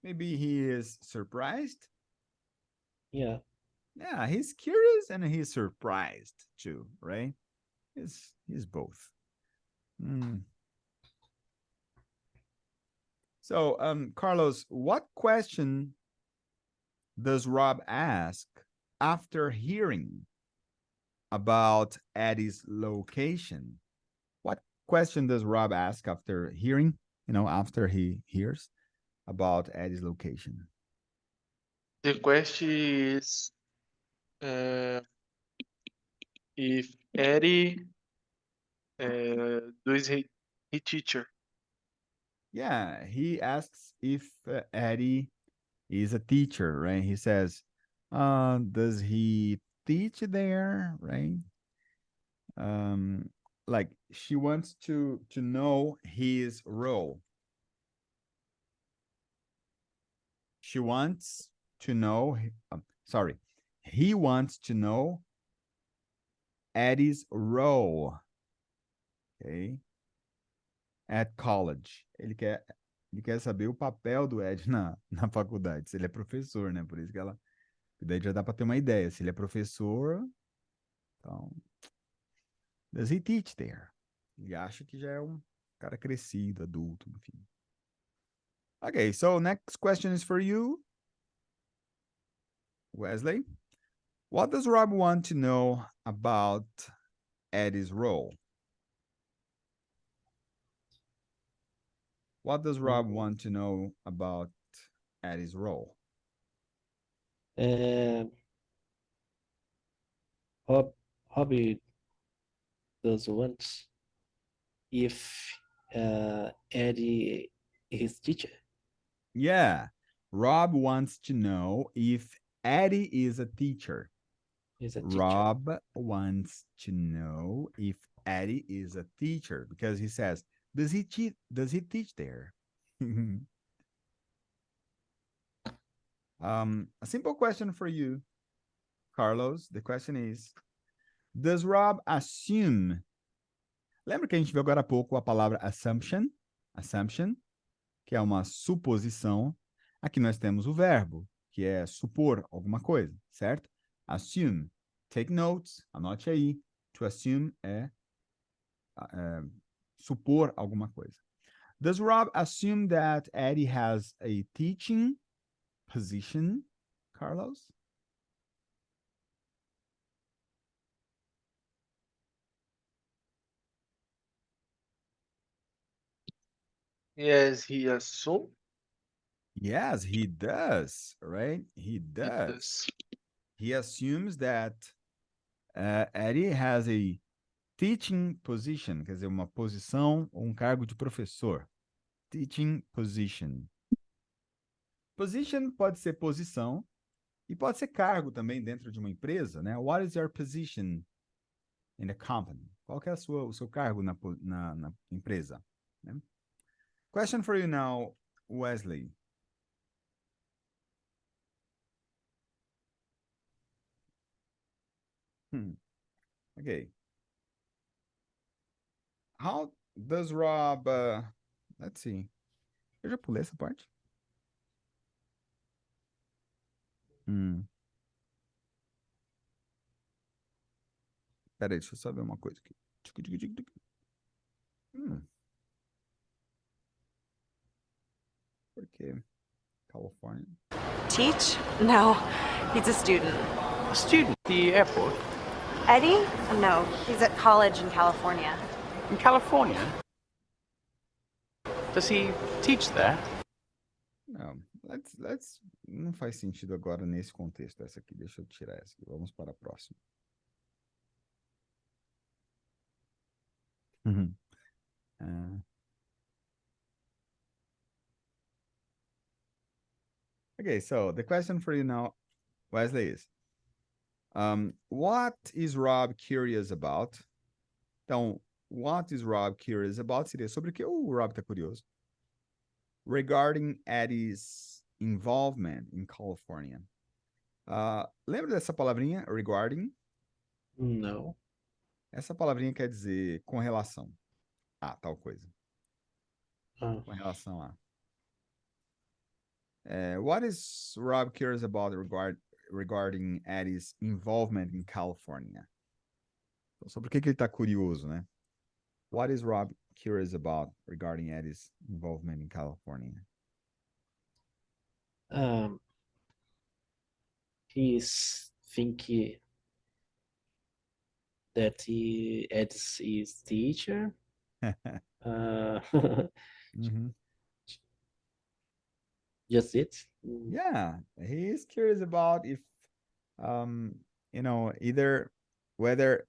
maybe he is surprised. Yeah. Yeah, he's curious and he's surprised too, right? He's both. So, Carlos, what question does Rob ask after hearing about Addy's location? What question does Rob ask after hearing, after he hears about Addy's location? The question is if Addy does he teacher? Yeah, he asks if Addy is a teacher, right? He says, does he teach there, right? Um, like she wants to know his role. She wants to know, sorry, he wants to know Addy's role, okay? At college. Ele quer saber o papel do Ed na faculdade, se ele é professor, né? Por isso que ela. Daí já dá para ter uma ideia. Se ele é professor, então. Does he teach there? Ele acha que já é um cara crescido, adulto, enfim. Okay, so next question is for you, Wesley. What does Rob want to know about Eddie's role? What does Rob want to know about Eddie's role? Rob does want if Eddie is teacher. Yeah, Rob wants to know if Eddie is a teacher. Rob wants to know if Eddie is a teacher because he says, does he teach there? A simple question for you, Carlos. The question is, does Rob assume? Lembra que a gente viu agora há pouco a palavra assumption? Assumption, que é uma suposição. Aqui nós temos o verbo, que é supor alguma coisa, certo? Assume. Take notes, anote aí. To assume é supor alguma coisa. Does Rob assume that Eddie has a teaching position, Carlos? Yes, he assume. Yes, he does, right? He does. He assumes that Eddie has a teaching position, quer dizer, uma posição ou um cargo de professor. Teaching position. Position pode ser posição e pode ser cargo também dentro de uma empresa, né? What is your position in the company? Qual que é o seu cargo na empresa? Né? Question for you now, Wesley. Okay. How does Rob... let's see. Eu já pulei essa parte? Peraí, deixa eu só ver uma coisa aqui. Por quê? California. Teach? No, he's a student. A student at the airport? Eddie? No, he's at college in California. In California? Does he teach there? Não, não faz sentido agora nesse contexto essa aqui. Deixa eu tirar essa aqui. Vamos para a próxima. Okay, so the question for you now, Wesley, is what is Rob curious about? Então, what is Rob curious about seria sobre o que o Rob está curioso. Regarding Eddie's involvement in California. Lembra dessa palavrinha, regarding? Não. Essa palavrinha quer dizer com relação a tal coisa. Com relação a. What is Rob curious about regarding Eddie's involvement in California? Então, sobre o que ele está curioso, né? What is Rob curious about regarding Eddie's involvement in California? He's thinking that Eddie is teacher. Just it. Yeah, he is curious about if, either whether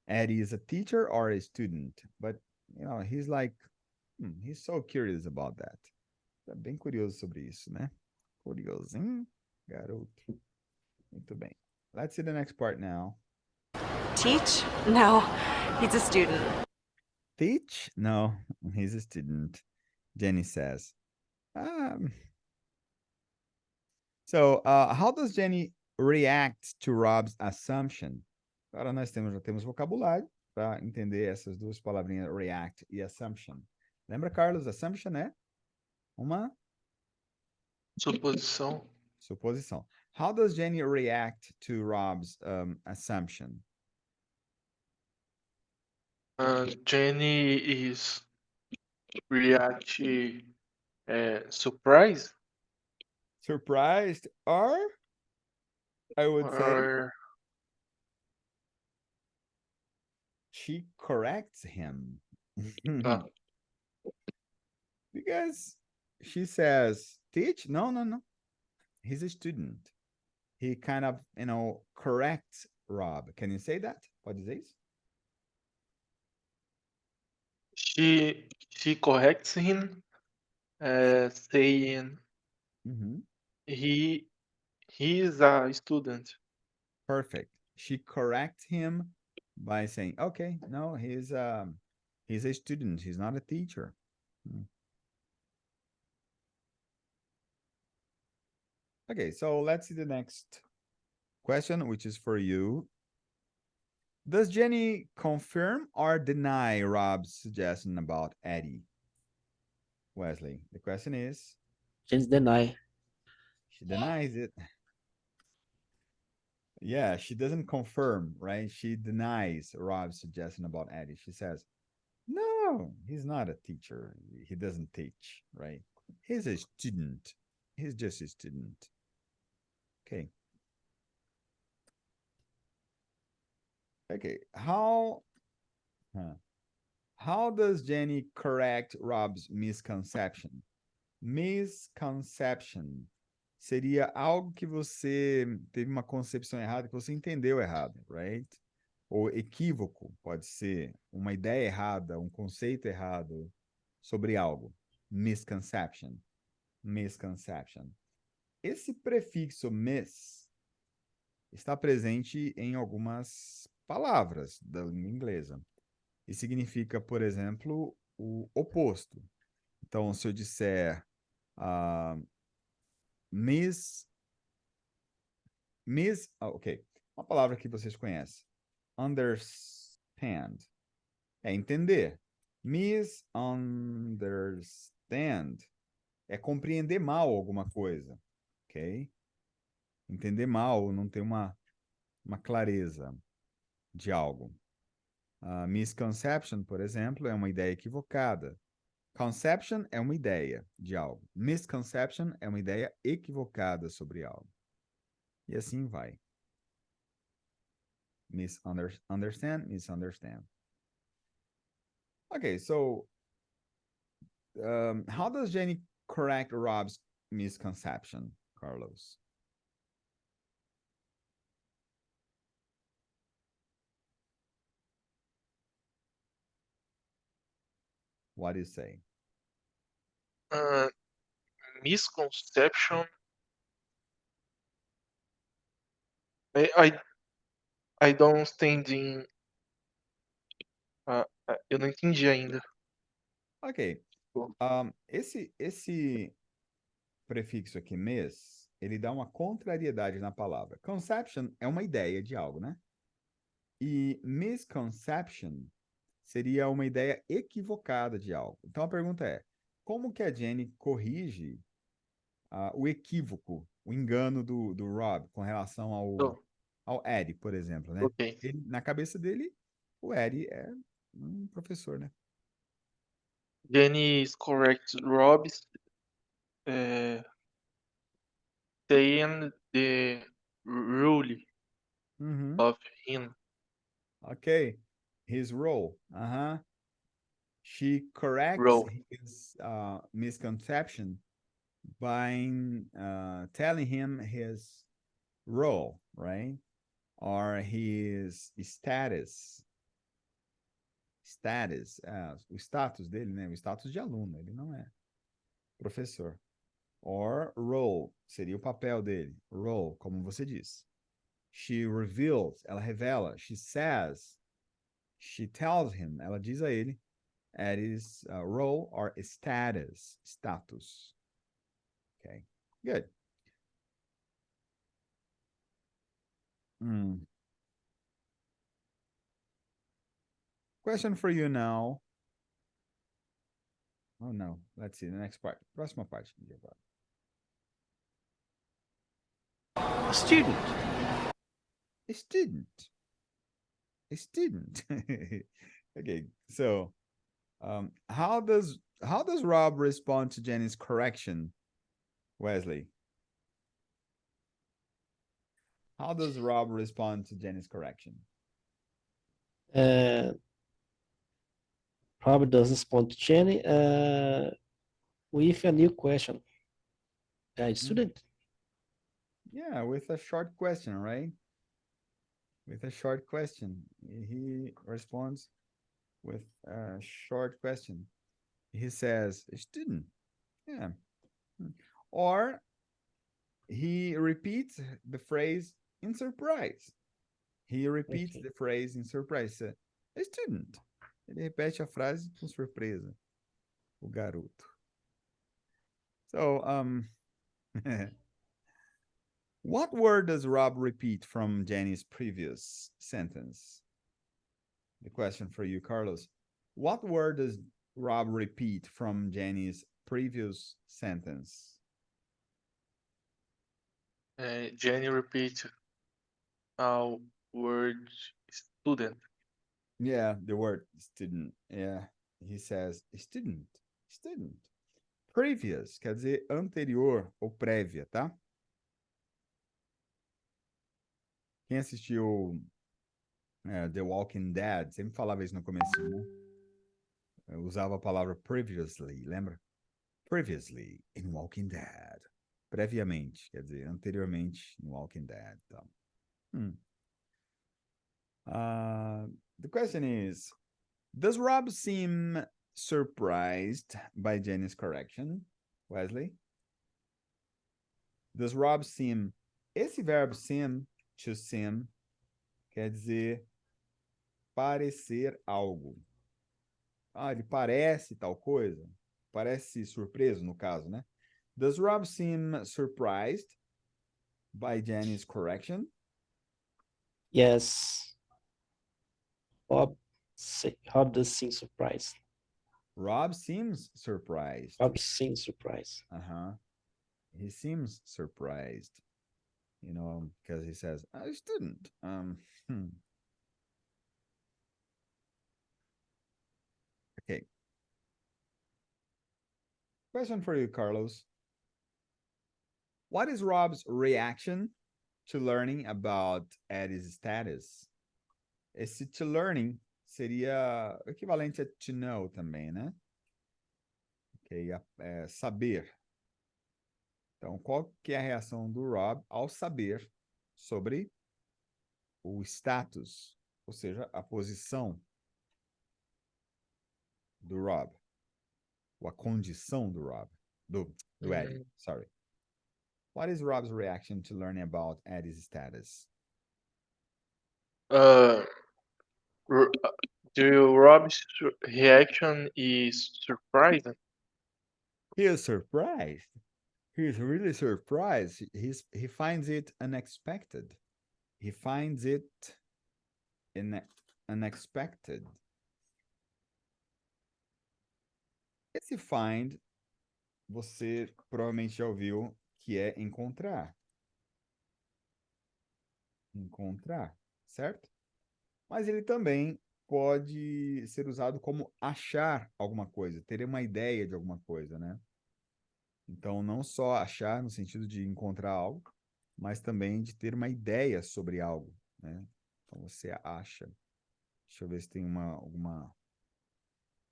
Eddie is a teacher or a student. But he's like, he's so curious about that. Tá bem curioso sobre isso, né? Curiosinho, garoto. Muito bem. Let's see the next part now. Teach? No, he's a student. Teach? No, he's a student, Jenny says. So, how does Jenny react to Rob's assumption? Agora nós já temos vocabulário para entender essas duas palavrinhas, react e assumption. Lembra, Carlos? Assumption é uma Suposição. suposição. How does Jenny react to Rob's assumption? Jenny is react surprised Surprised, or I would say or she corrects him. ah, Because she says, teach? No, no, no. He's a student. He kind of, corrects Rob. Can you say that? Pode dizer isso? she corrects him, saying Mhm. he is a student. Perfect. She corrects him by saying, okay, no, he's a student. He's not a teacher. Okay, so let's see the next question, which is for you. Does Jenny confirm or deny Rob's suggestion about Addy? Wesley, the question is? Jenny deny. She denies it. Yeah, she doesn't confirm, right? She denies Rob's suggestion about Addy. She says, no, he's not a teacher. He doesn't teach, right? He's a student. He's just a student. Okay. Okay, how does Jenny correct Rob's misconception? Misconception seria algo que você teve uma concepção errada, que você entendeu errado, right? Ou equívoco, pode ser uma ideia errada, um conceito errado sobre algo. Misconception. Misconception. Esse prefixo mis está presente em algumas palavras da língua inglesa. E significa, por exemplo, o oposto. Então, se eu disser ok, uma palavra que vocês conhecem. Understand. É entender. Misunderstand. É compreender mal alguma coisa. Ok? Entender mal, não ter uma clareza de algo. Misconception, por exemplo, é uma ideia equivocada. Conception é uma ideia de algo. Misconception é uma ideia equivocada sobre algo. E assim vai. Misunderstand, misunderstand. Okay, so how does Jenny correct Rob's misconception, Carlos? What do you say? Misconception. I don't understand. Eu não entendi ainda. Ok. Esse prefixo aqui, mes, ele dá uma contrariedade na palavra. Conception é uma ideia de algo, né? E misconception seria uma ideia equivocada de algo. Então a pergunta é: como que a Jenny corrige o equívoco, o engano do Rob com relação ao Eddie, por exemplo, né? Ok. Na cabeça dele, o Eddie é um professor, né? Jenny is correct. Rob saying the rule of him. Ok. His role. She corrects Role. his misconception by telling him his role, right? Or his status. Status, o status dele, né? O status de aluno, ele não é professor. Or role, seria o papel dele. Role, como você diz. She reveals, ela revela. She says, she tells him, ela diz a ele. Addy's role or status. Okay, good. Question for you now. Oh no, let's see the next part. Próxima parte. A student. A student. A student. Okay, so how does Rob respond to Jenny's correction, Wesley? How does Rob respond to Jenny's correction? Rob does respond to Jenny with a new question. Student? Yeah, with a short question, right? With a short question. He responds with a short question. He says, student. Yeah. Or he repeats the phrase in surprise. He repeats the phrase in surprise. A student. Ele repete a frase com surpresa. O garoto. So, what word does Rob repeat from Jenny's previous sentence? The question for you, Carlos. What word does Rob repeat from Jenny's previous sentence? Jenny repeats our word student. Yeah, the word student. Yeah, he says student. Previous quer dizer anterior ou prévia, tá? Quem assistiu The Walking Dead sempre falava isso no começo, né? Eu usava a palavra previously, lembra? Previously in Walking Dead. Previamente, quer dizer, anteriormente no Walking Dead. Tá? The question is, does Rob seem surprised by Jenny's correction, Wesley? Does Rob seem... Esse verbo seem, to seem, quer dizer parecer algo. Ele parece tal coisa. Parece surpreso, no caso, né? Does Rob seem surprised by Jenny's correction? Yes. Rob does seem surprised. Rob seems surprised. Rob seems surprised. He seems surprised. You know, because he says, I student. Okay. Question for you, Carlos. What is Rob's reaction to learning about Addy's status? Esse to learning seria o equivalente a to know também, né? Ok, saber. Então, qual que é a reação do Rob ao saber sobre o status, ou seja, a posição do Rob, ou a condição do Rob, do Addy, sorry. What is Rob's reaction to learning about Addy's status? Rob's reaction is surprising. He is surprised. He's really surprised. He finds it unexpected. He finds it unexpected. Esse find, você provavelmente já ouviu que é encontrar. Encontrar, certo? Mas ele também pode ser usado como achar alguma coisa, ter uma ideia de alguma coisa, né? Então, não só achar no sentido de encontrar algo, mas também de ter uma ideia sobre algo, né? Então, você acha. Deixa eu ver se tem alguma...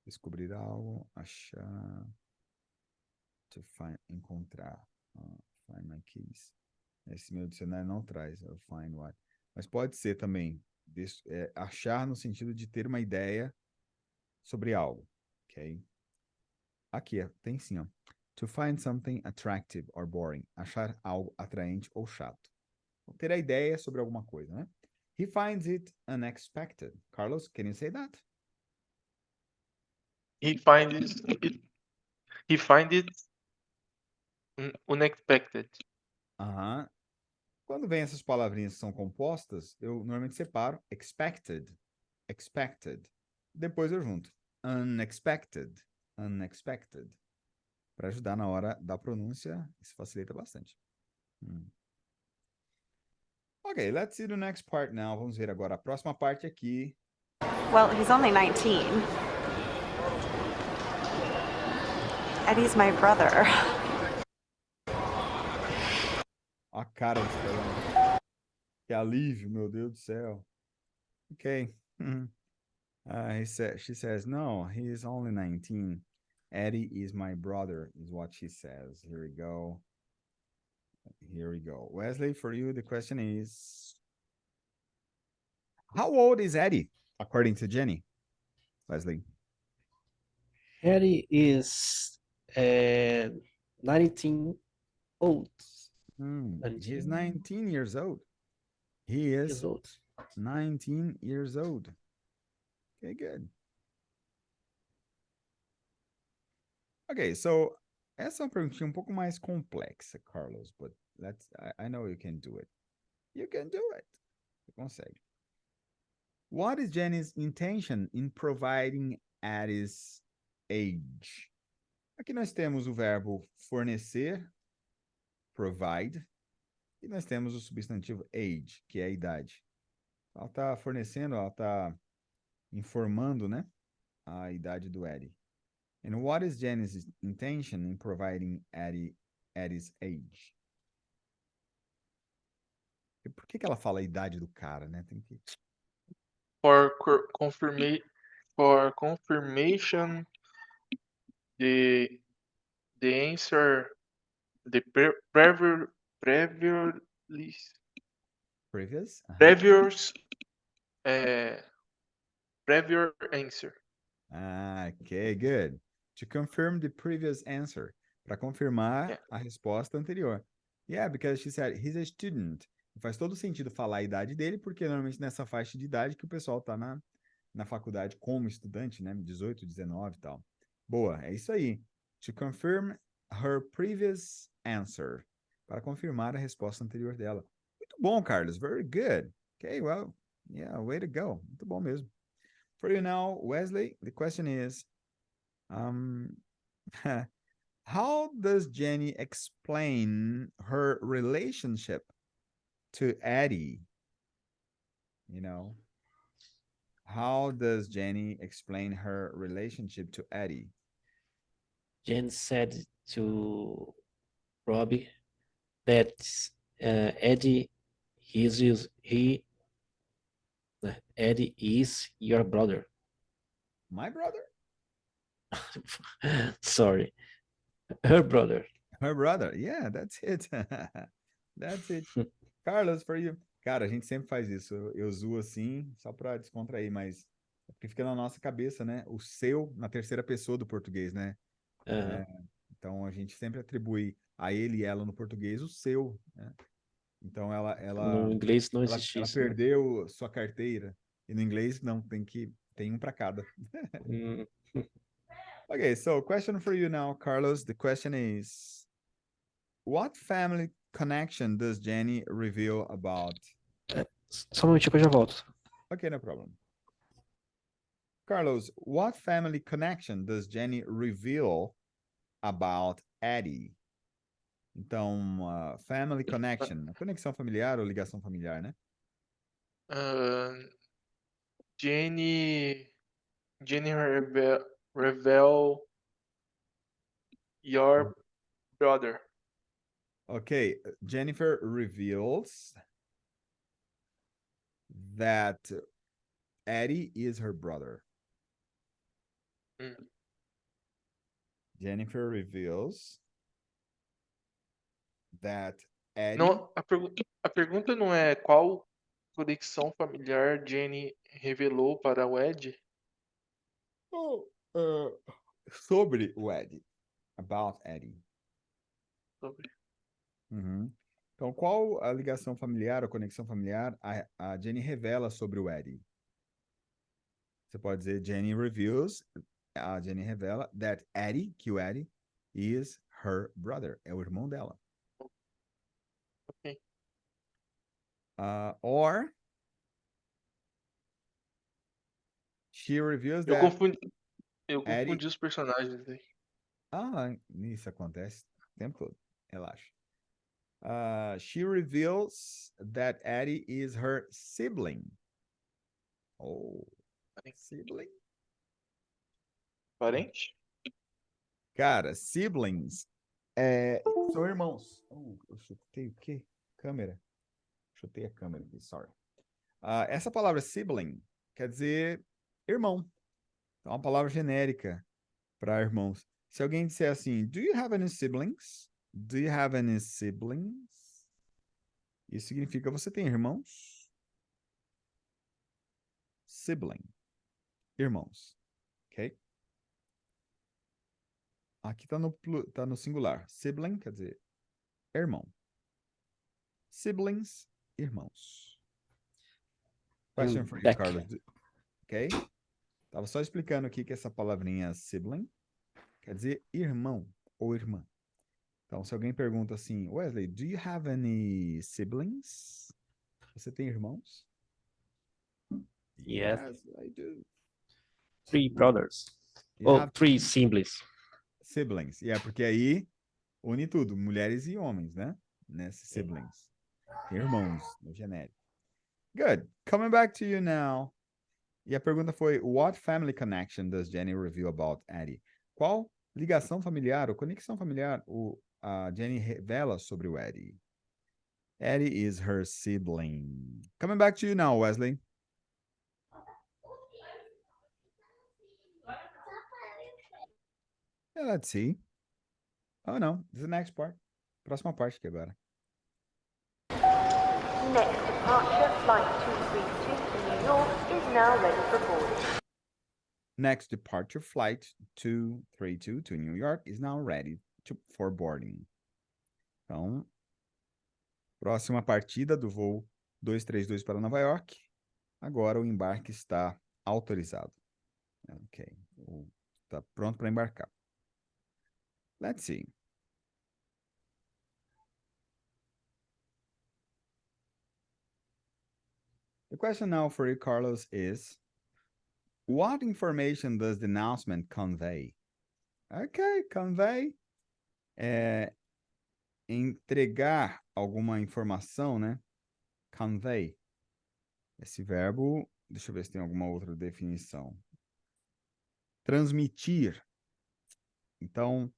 Descobrir algo, achar... To find, encontrar. Find my keys. Esse meu dicionário não traz, o find what. Mas pode ser também achar no sentido de ter uma ideia sobre algo, ok? Aqui, tem sim, ó. To find something attractive or boring. Achar algo atraente ou chato. Ter a ideia sobre alguma coisa, né? He finds it unexpected. Carlos, can you say that? He finds it unexpected. Aham. Quando vem essas palavrinhas que são compostas, eu normalmente separo expected, expected. Depois eu junto unexpected, unexpected. Para ajudar na hora da pronúncia, isso facilita bastante. Ok, let's see the next part now. Vamos ver agora a próxima parte aqui. Well, he's only 19. Eddie's my brother. A cara de esperando. Que alívio, meu Deus do céu. Ok. She says, no, he is only 19. Eddie is my brother, is what she says. Here we go. Here we go. Wesley, for you, the question is, how old is Eddie, according to Jenny? Wesley. Eddie is 19 old. He's 19 years old. He is 19 years old. Okay, good. Okay, so essa é uma perguntinha um pouco mais complexa, Carlos, but I know you can do it. You can do it. Você consegue. What is Jenny's intention in providing Addie's age? Aqui nós temos o verbo fornecer, provide, e nós temos o substantivo age, que é a idade. Ela está fornecendo, ela está informando, né, a idade do Eddie. And what is Jenny's intention in providing Eddie's age? E por que ela fala a idade do cara, né? Tem que... For confirmation, the answer, the previous answer. Okay, good. To confirm the previous answer. Para confirmar a resposta anterior. Yeah, because she said he's a student. Faz todo sentido falar a idade dele, porque normalmente nessa faixa de idade que o pessoal tá na faculdade como estudante, né? 18, 19 e tal. Boa, é isso aí. To confirm her previous answer. Para confirmar a resposta anterior dela. Muito bom, Carlos. Very good. Okay, well, yeah, way to go. Muito bom mesmo. For you now, Wesley, the question is, how does Jenny explain her relationship to Addy? You know, how does Jenny explain her relationship to Addy? Jen said to Robbie that Eddie Eddie is your brother. My brother? Sorry, her brother. Her brother. Yeah, that's it. That's it. Carlos, for you. Cara, a gente sempre faz isso. Eu zoo assim, só para descontrair, mas é porque fica na nossa cabeça, né? O seu na terceira pessoa do português, né? Então a gente sempre atribui a ele e ela no português o seu, né? Então no inglês não existe ela isso, perdeu sua carteira e no inglês não, tem um para cada. Okay, so question for you now, Carlos. The question is, what family connection does Jenny reveal about? Só um momentinho que eu já volto. Okay, no problem. Carlos, what family connection does Jenny reveal about Addy? Então, family connection, conexão familiar ou ligação familiar, né? Jenny reveal your brother. Okay, Jennifer reveals that Addy is her brother. Jennifer reveals that Addy... Não, a pergunta não é qual conexão familiar Jenny revelou para o Ed? Oh, sobre o Addy. About Addy. Sobre. Uhum. Então, qual a ligação familiar ou conexão familiar a Jenny revela sobre o Addy? Você pode dizer Jenny reveals, a Jenny revela that Addy, que o Addy, is her brother, é o irmão dela. Ok. Or she reveals Eu that confundi, eu Addy... confundi os personagens aí. Isso acontece o tempo todo. Relaxa. She reveals that Addy is her sibling. Oh, sibling? Parente? Cara, siblings são irmãos. Eu chutei o quê? Câmera. Chutei a câmera aqui, sorry. Essa palavra sibling quer dizer irmão. É uma palavra genérica para irmãos. Se alguém disser assim, do you have any siblings? Do you have any siblings? Isso significa você tem irmãos? Sibling. Irmãos. Ok? Aqui tá no singular. Sibling quer dizer irmão. Siblings, irmãos. Question for you, Back. Carlos. Ok? Tava só explicando aqui que essa palavrinha sibling quer dizer irmão ou irmã. Então, se alguém pergunta assim, Wesley, do you have any siblings? Você tem irmãos? Yes. Yes, I do. 3 brothers. You Ou have 3 siblings. siblings. Porque aí une tudo, mulheres e homens, né? Nesses siblings. Tem irmãos, no genérico. Good. Coming back to you now. E a pergunta foi, what family connection does Jenny reveal about Addy? Qual ligação familiar ou conexão familiar a Jenny revela sobre o Addy? Addy is her sibling. Coming back to you now, Wesley. Let's see. Oh, no. This is the next part. Próxima parte aqui agora. Next departure, flight 232 to New York is now ready for boarding. Next departure, flight 232 to New York is now ready for boarding. Então, próxima partida do voo 232 para Nova York. Agora o embarque está autorizado. Ok. Está pronto para embarcar. Let's see. The question now for you, Carlos, is what information does the announcement convey? Ok, convey é entregar alguma informação, né? Convey. Esse verbo, deixa eu ver se tem alguma outra definição. Transmitir. Então,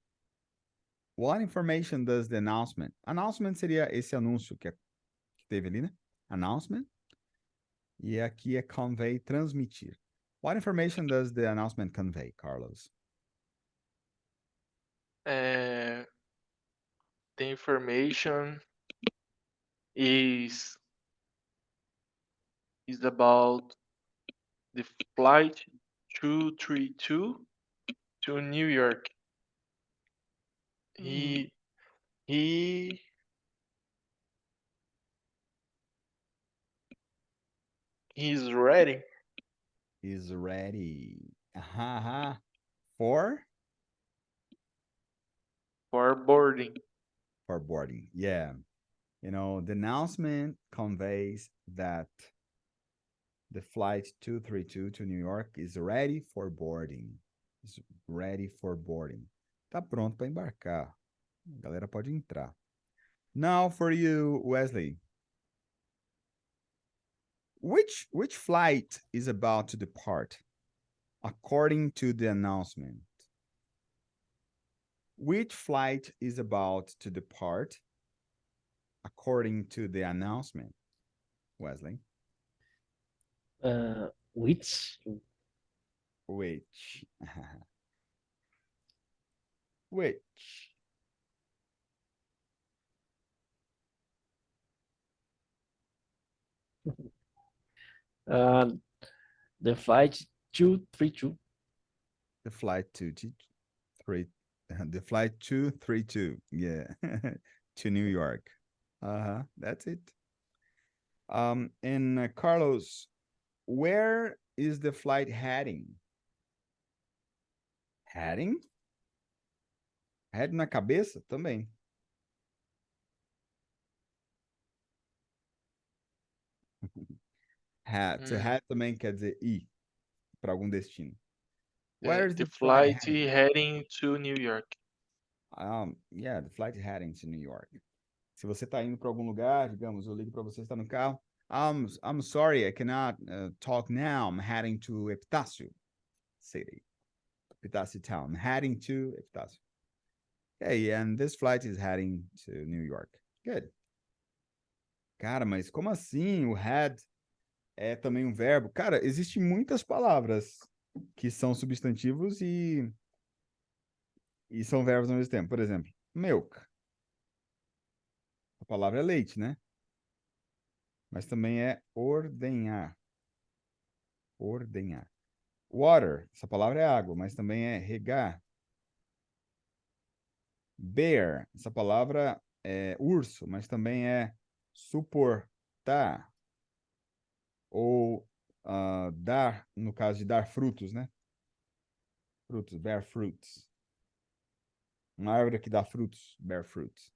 what information does the announcement? Announcement seria esse anúncio que teve ali, né? Announcement. E aqui é convey, transmitir. What information does the announcement convey, Carlos? The information is about the flight 232 to New York. He's ready. Is ready. For boarding. For boarding. Yeah. You know, the announcement conveys that the flight 232 to New York is ready for boarding. Is ready for boarding. Tá pronto para embarcar. A galera pode entrar. Now for you, Wesley. Which flight is about to depart according to the announcement? Which flight is about to depart according to the announcement, Wesley? Which? Which? Which? The flight 232. The flight 233, the flight 232, yeah, to New York. That's it. And Carlos, where is the flight heading? Heading? Head na cabeça também. To head também quer dizer ir para algum destino. Where is The the flight flight heading to New York. Yeah, the flight heading to New York. Se você está indo para algum lugar, digamos, eu ligo para você, está no carro. I'm sorry, I cannot talk now. I'm heading to Epitácio City, Epitácio Town. I'm heading to Epitácio. Okay, and this flight is heading to New York. Good. Cara, mas como assim? O head é também um verbo? Cara, existem muitas palavras que são substantivos e são verbos ao mesmo tempo. Por exemplo, milk. A palavra é leite, né? Mas também é ordenhar. Ordenhar. Water. Essa palavra é água, mas também é regar. Bear. Essa palavra é urso, mas também é suportar. Ou dar, no caso de dar frutos, né? Frutos, bear fruits. Uma árvore que dá frutos, bear fruits.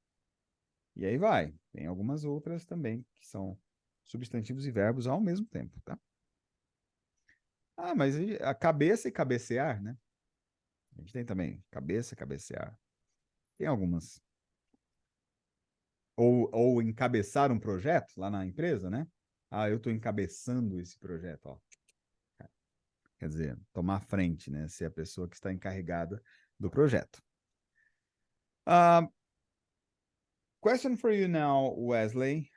E aí vai. Tem algumas outras também, que são substantivos e verbos ao mesmo tempo, tá? Mas a cabeça e cabecear, né? A gente tem também cabeça, cabecear. Tem algumas. Ou encabeçar um projeto lá na empresa, né? Eu estou encabeçando esse projeto, ó. Quer dizer, tomar frente, né? Ser a pessoa que está encarregada do projeto. Question for you now, Wesley.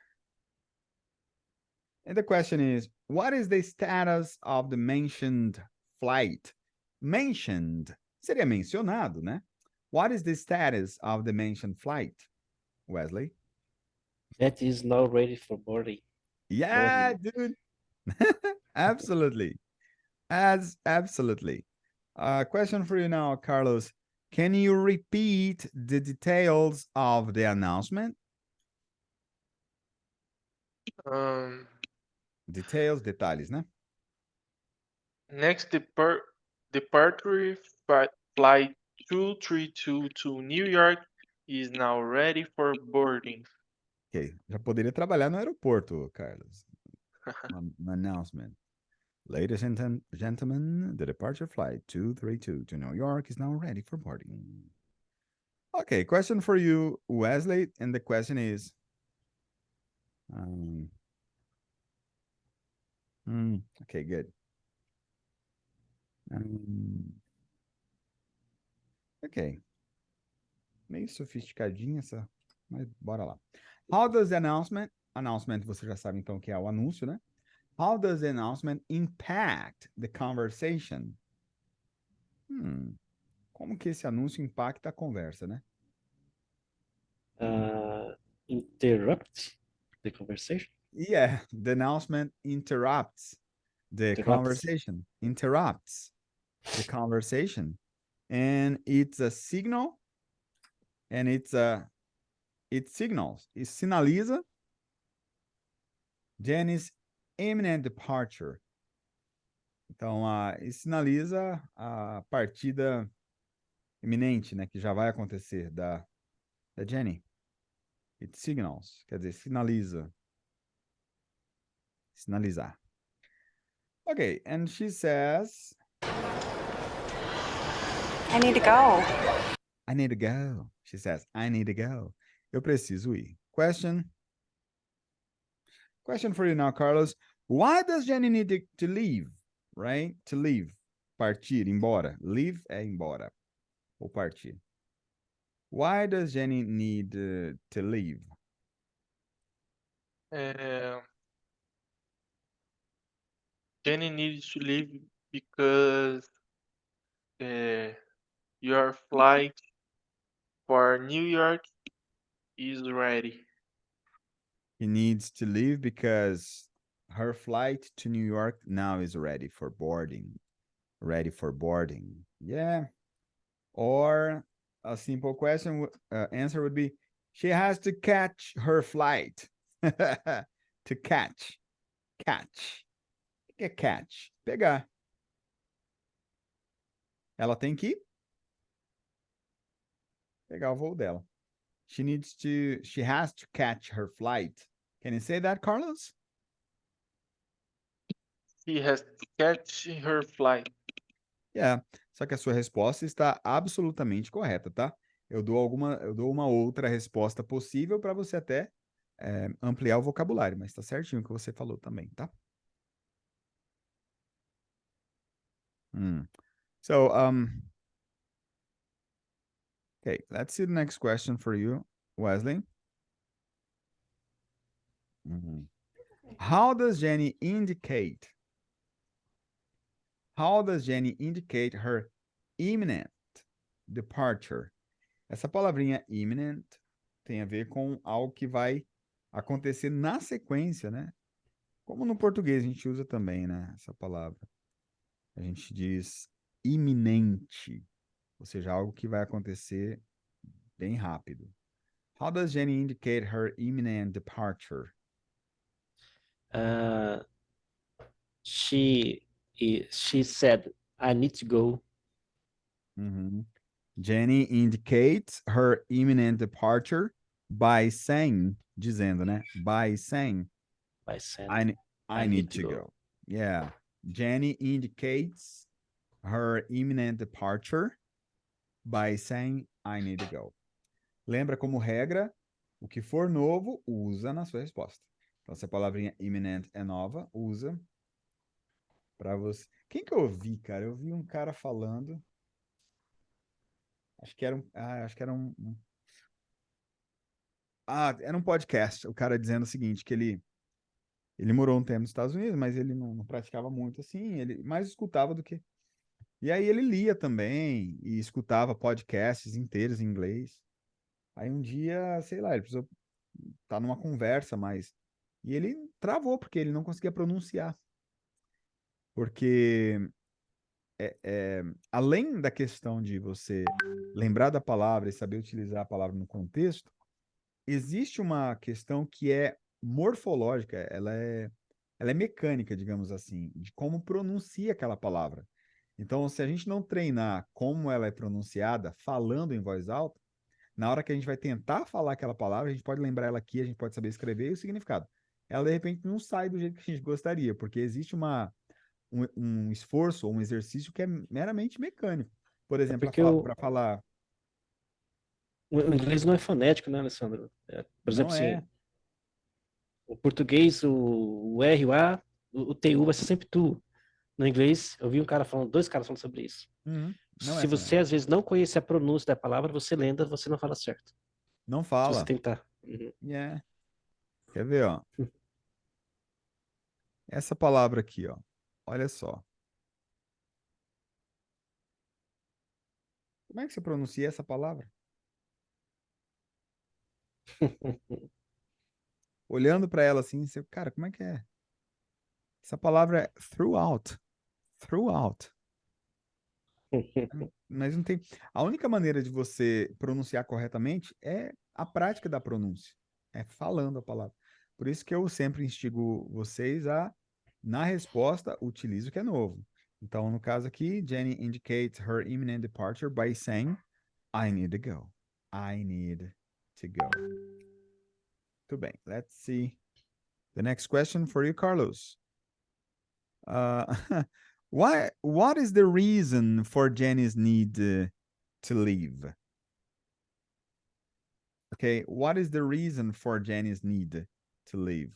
And the question is, what is the status of the mentioned flight? Mentioned seria mencionado, né? What is the status of the mentioned flight, Wesley? That is now ready for boarding. Yeah, dude. Absolutely. Absolutely. Question for you now, Carlos. Can you repeat the details of the announcement? Details, detalhes, né? Next departure flight 232 to New York is now ready for boarding. Ok, já poderia trabalhar no aeroporto, Carlos. No announcement. Ladies and gentlemen, the departure flight 232 to New York is now ready for boarding. Okay, question for you, Wesley, and the question is, okay, good. Ok. Meio sofisticadinha essa, mas bora lá. How does the announcement você já sabe então que é o anúncio, né? How does the announcement impact the conversation? Como que esse anúncio impacta a conversa, né? Interrupt the conversation? Yeah, the announcement interrupts the conversation. Interrupts the conversation. And it's a signal, and it signals, it sinaliza Jenny's imminent departure. Então, sinaliza a partida iminente, né, que já vai acontecer da Jenny. It signals, quer dizer, sinaliza. Sinalizar. Okay, and she says, I need to go. I need to go. She says, I need to go. Eu preciso ir. Question for you now, Carlos. Why does Jenny need to leave? Right? To leave. Partir, embora. Leave é embora. Ou partir. Why does Jenny need to leave? Jenny needs to leave because your flight for New York is ready. He needs to leave because her flight to New York now is ready for boarding. Ready for boarding. Yeah. Or a simple question answer would be, she has to catch her flight. To catch. Catch. O que é catch? Pegar. Ela tem que pegar o voo dela. She has to catch her flight. Can you say that, Carlos? She has to catch her flight. Yeah. Só que a sua resposta está absolutamente correta, tá? Eu dou uma outra resposta possível para você até ampliar o vocabulário, mas tá certinho o que você falou também, tá? So, okay, let's see the next question for you, Wesley. How does Jenny indicate her imminent departure? Essa palavrinha imminent tem a ver com algo que vai acontecer na sequência, né? Como no português a gente usa também, né? Essa palavra. A gente diz iminente, ou seja, algo que vai acontecer bem rápido. How does Jenny indicate her imminent departure? She said, I need to go. Jenny indicates her imminent departure by saying, dizendo, né? By saying, I need to go. Yeah. Jenny indicates her imminent departure by saying, I need to go. Lembra como regra, o que for novo, usa na sua resposta. Então, se a palavrinha imminent é nova, usa para você. Quem que eu ouvi, cara? Eu vi um cara falando. Acho que era era um podcast. O cara dizendo o seguinte, que ele morou um tempo nos Estados Unidos, mas ele não praticava muito assim, ele mais escutava do que... E aí ele lia também e escutava podcasts inteiros em inglês. Aí um dia, sei lá, ele precisou estar numa conversa, mas... E ele travou, porque ele não conseguia pronunciar. Porque além da questão de você lembrar da palavra e saber utilizar a palavra no contexto, existe uma questão que é morfológica, ela é mecânica, digamos assim, de como pronuncia aquela palavra. Então, se a gente não treinar como ela é pronunciada, falando em voz alta, na hora que a gente vai tentar falar aquela palavra, a gente pode lembrar ela aqui, a gente pode saber escrever e o significado. Ela, de repente, não sai do jeito que a gente gostaria, porque existe um esforço ou um exercício que é meramente mecânico. Por exemplo, Porque para falar... o inglês não é fonético, né, Alessandro? Por exemplo, Não é. assim, o português, o R, o A, o TU vai ser sempre tu. No inglês, eu vi dois caras falando sobre isso. Não Se é você, fonético. às vezes, não conhece a pronúncia da palavra, você lendo, você não fala certo. Não Se você fala. tentar. Yeah. Quer ver, ó? Essa palavra aqui, ó. Olha só. Como é que você pronuncia essa palavra? Olhando para ela assim, você, cara, como é que é? Essa palavra é throughout. Throughout. Mas não tem. A única maneira de você pronunciar corretamente é a prática da pronúncia. É falando a palavra. Por isso que eu sempre instigo vocês a, na resposta, utilize o que é novo. Então, no caso aqui, Jenny indicates her imminent departure by saying, I need to go. I need to go. Muito bem. Let's see. The next question for you, Carlos. What is the reason for Jenny's need to leave? Okay, what is the reason for Jenny's need to leave?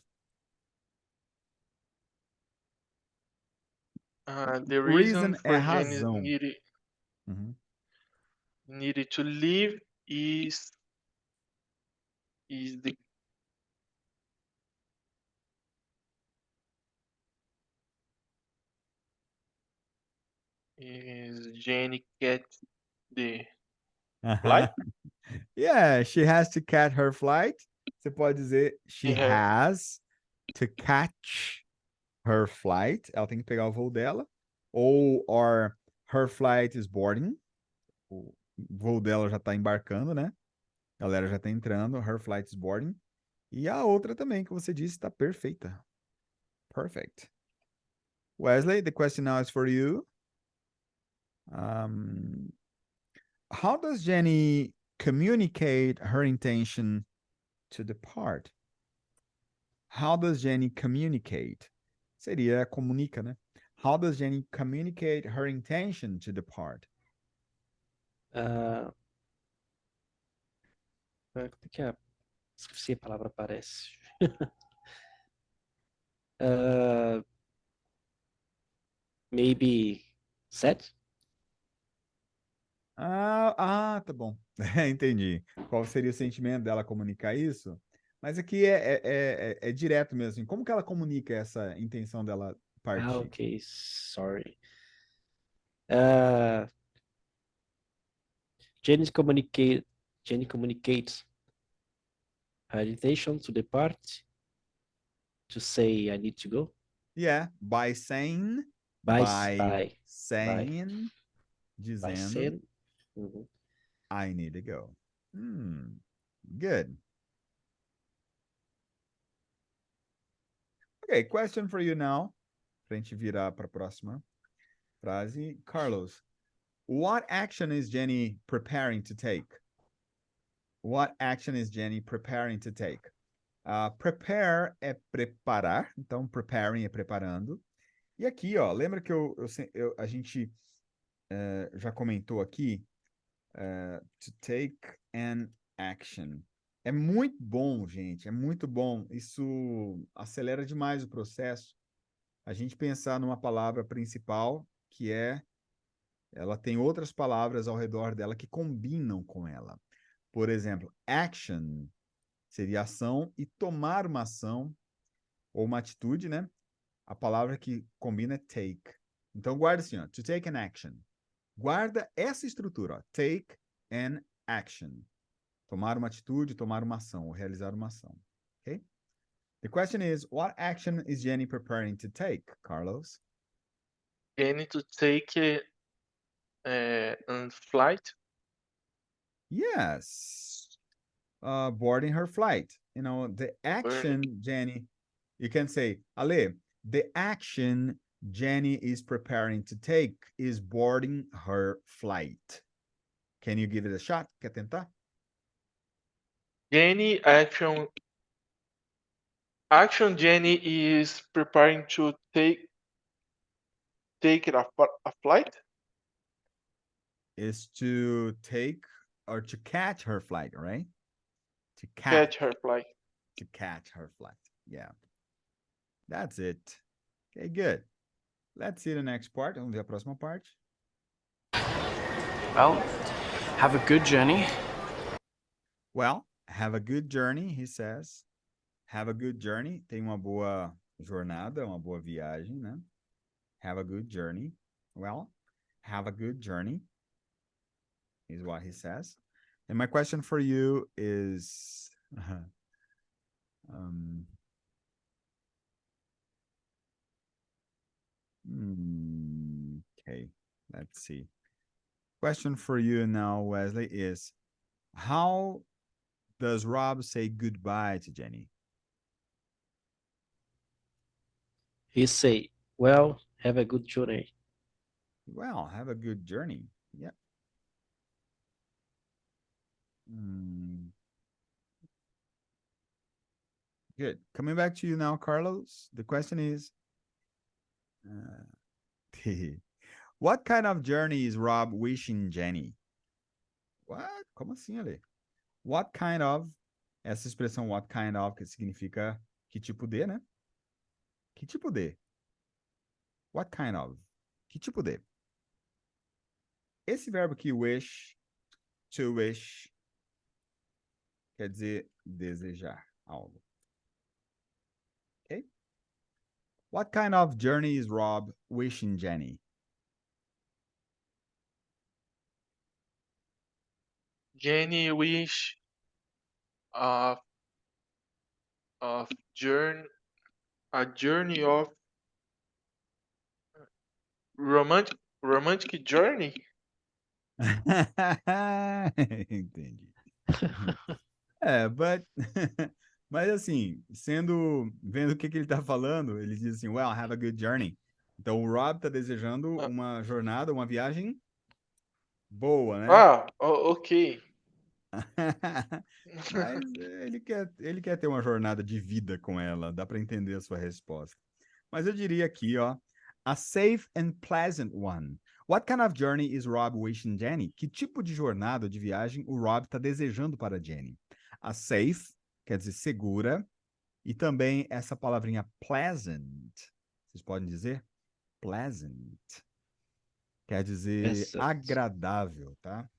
The reason é for Jenny razão. needed to leave is the Jenny catch the flight? Yeah, she has to catch her flight. Você pode dizer she has to catch her flight. Ela tem que pegar o voo dela. Or Her flight is boarding. O voo dela já está embarcando, né? A galera já está entrando. Her flight is boarding. E a outra também que você disse está perfeita. Perfect. Wesley, the question now is for you. How does Jenny communicate her intention to depart? How does Jenny communicate? Seria comunica, né? How does Jenny communicate her intention to depart? Como é que é? Esqueci a palavra, parece. Maybe sad? Tá bom. Entendi. Qual seria o sentimento dela comunicar isso? Mas aqui é direto mesmo. Assim. Como que ela comunica essa intenção dela partir? Ok, sorry. Jenny communicates her intention to depart, to say I need to go. Yeah, by saying, dizendo, saying. Uhum. I need to go. Good. Okay, question for you now. Pra gente virar para a próxima frase. Carlos, what action is Jenny preparing to take? What action is Jenny preparing to take? Prepare é preparar, então preparing é preparando. E aqui, ó, lembra que a gente já comentou aqui, to take an action. É muito bom, gente, é muito bom. Isso acelera demais o processo. A gente pensar numa palavra principal que ela tem outras palavras ao redor dela que combinam com ela. Por exemplo, action seria ação e tomar uma ação ou uma atitude, né? A palavra que combina é take. Então guarda assim, ó, to take an action. Guarda essa estrutura, ó, take an action. Tomar uma atitude, tomar uma ação, ou realizar uma ação. Okay? The question is, what action is Jenny preparing to take, Carlos? Jenny to take a flight. Yes. Boarding her flight. You know, the action, Jenny, you can say, Ale, the action Jenny is preparing to take is boarding her flight. Can you give it a shot? Quer tentar? Jenny action Jenny is preparing to take a flight. Is to take or to catch her flight, right? To Catch her flight. To catch her flight. Yeah. That's it. Okay, good. Let's see the next part. Vamos ver a próxima parte. Well, have a good journey. Well, have a good journey, he says. Have a good journey. Tenha uma boa jornada, uma boa viagem, né? Have a good journey. Well, have a good journey is what he says. And my question for you is, okay, let's see. Question for you now, Wesley, is how does Rob say goodbye to Jenny? He say, well, have a good journey. Well, have a good journey. Yeah. Good. Coming back to you now, Carlos. The question is, what kind of journey is Rob wishing Jenny? What? Como assim, Ale? What kind of, essa expressão what kind of, que significa que tipo de, né? Que tipo de? What kind of? Que tipo de? Esse verbo aqui, wish, to wish, quer dizer desejar algo. Okay? What kind of journey is Rob wishing Jenny? Jenny wish of journey of romantic Romantic Journey? Entendi. Mas assim, vendo o que ele tá falando, ele diz assim, well, have a good journey. Então o Rob tá desejando Ah, uma jornada, uma viagem boa, né? Ok. Mas ele quer ter uma jornada de vida com ela, dá para entender a sua resposta. Mas eu diria aqui, ó, a safe and pleasant one. What kind of journey is Rob wishing Jenny? Que tipo de jornada ou de viagem o Rob está desejando para Jenny? A safe quer dizer segura e também essa palavrinha pleasant. Vocês podem dizer? Pleasant. Quer dizer Essa. agradável, tá?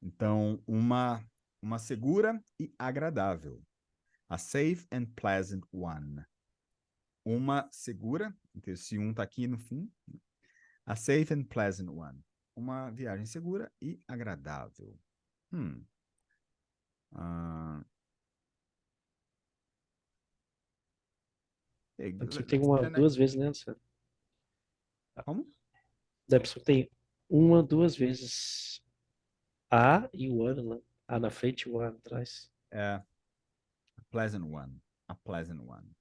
Então, uma segura e agradável. A safe and pleasant one. Uma segura, então esse um tá aqui no fim. A safe and pleasant one. Uma viagem segura e agradável. Uh, hey, Aqui tem let's uma, see the next. duas vezes, né? Como? Da pessoa tem uma, duas vezes a e o ano, né? A na frente e o a atrás. É, a pleasant one. A pleasant one.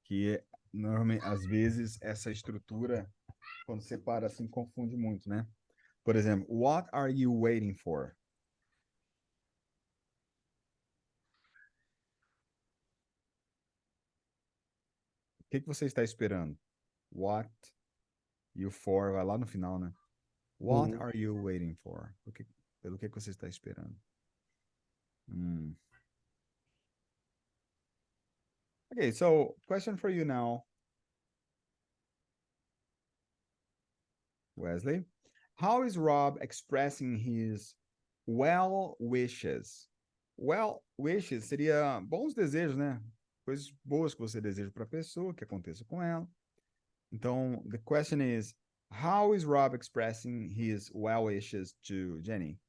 Que normalmente, às vezes, essa estrutura, quando você para assim, confunde muito, né? Por exemplo, what are you waiting for? O que você está esperando? What you for, vai lá no final, né? What Uhum. are you waiting for? Pelo que você está esperando? Okay, so question for you now, Wesley. How is Rob expressing his well wishes? Well wishes seria bons desejos, né? Coisas boas que você deseja para a pessoa, que aconteça com ela. Então, the question is, how is Rob expressing his well wishes to Jenny?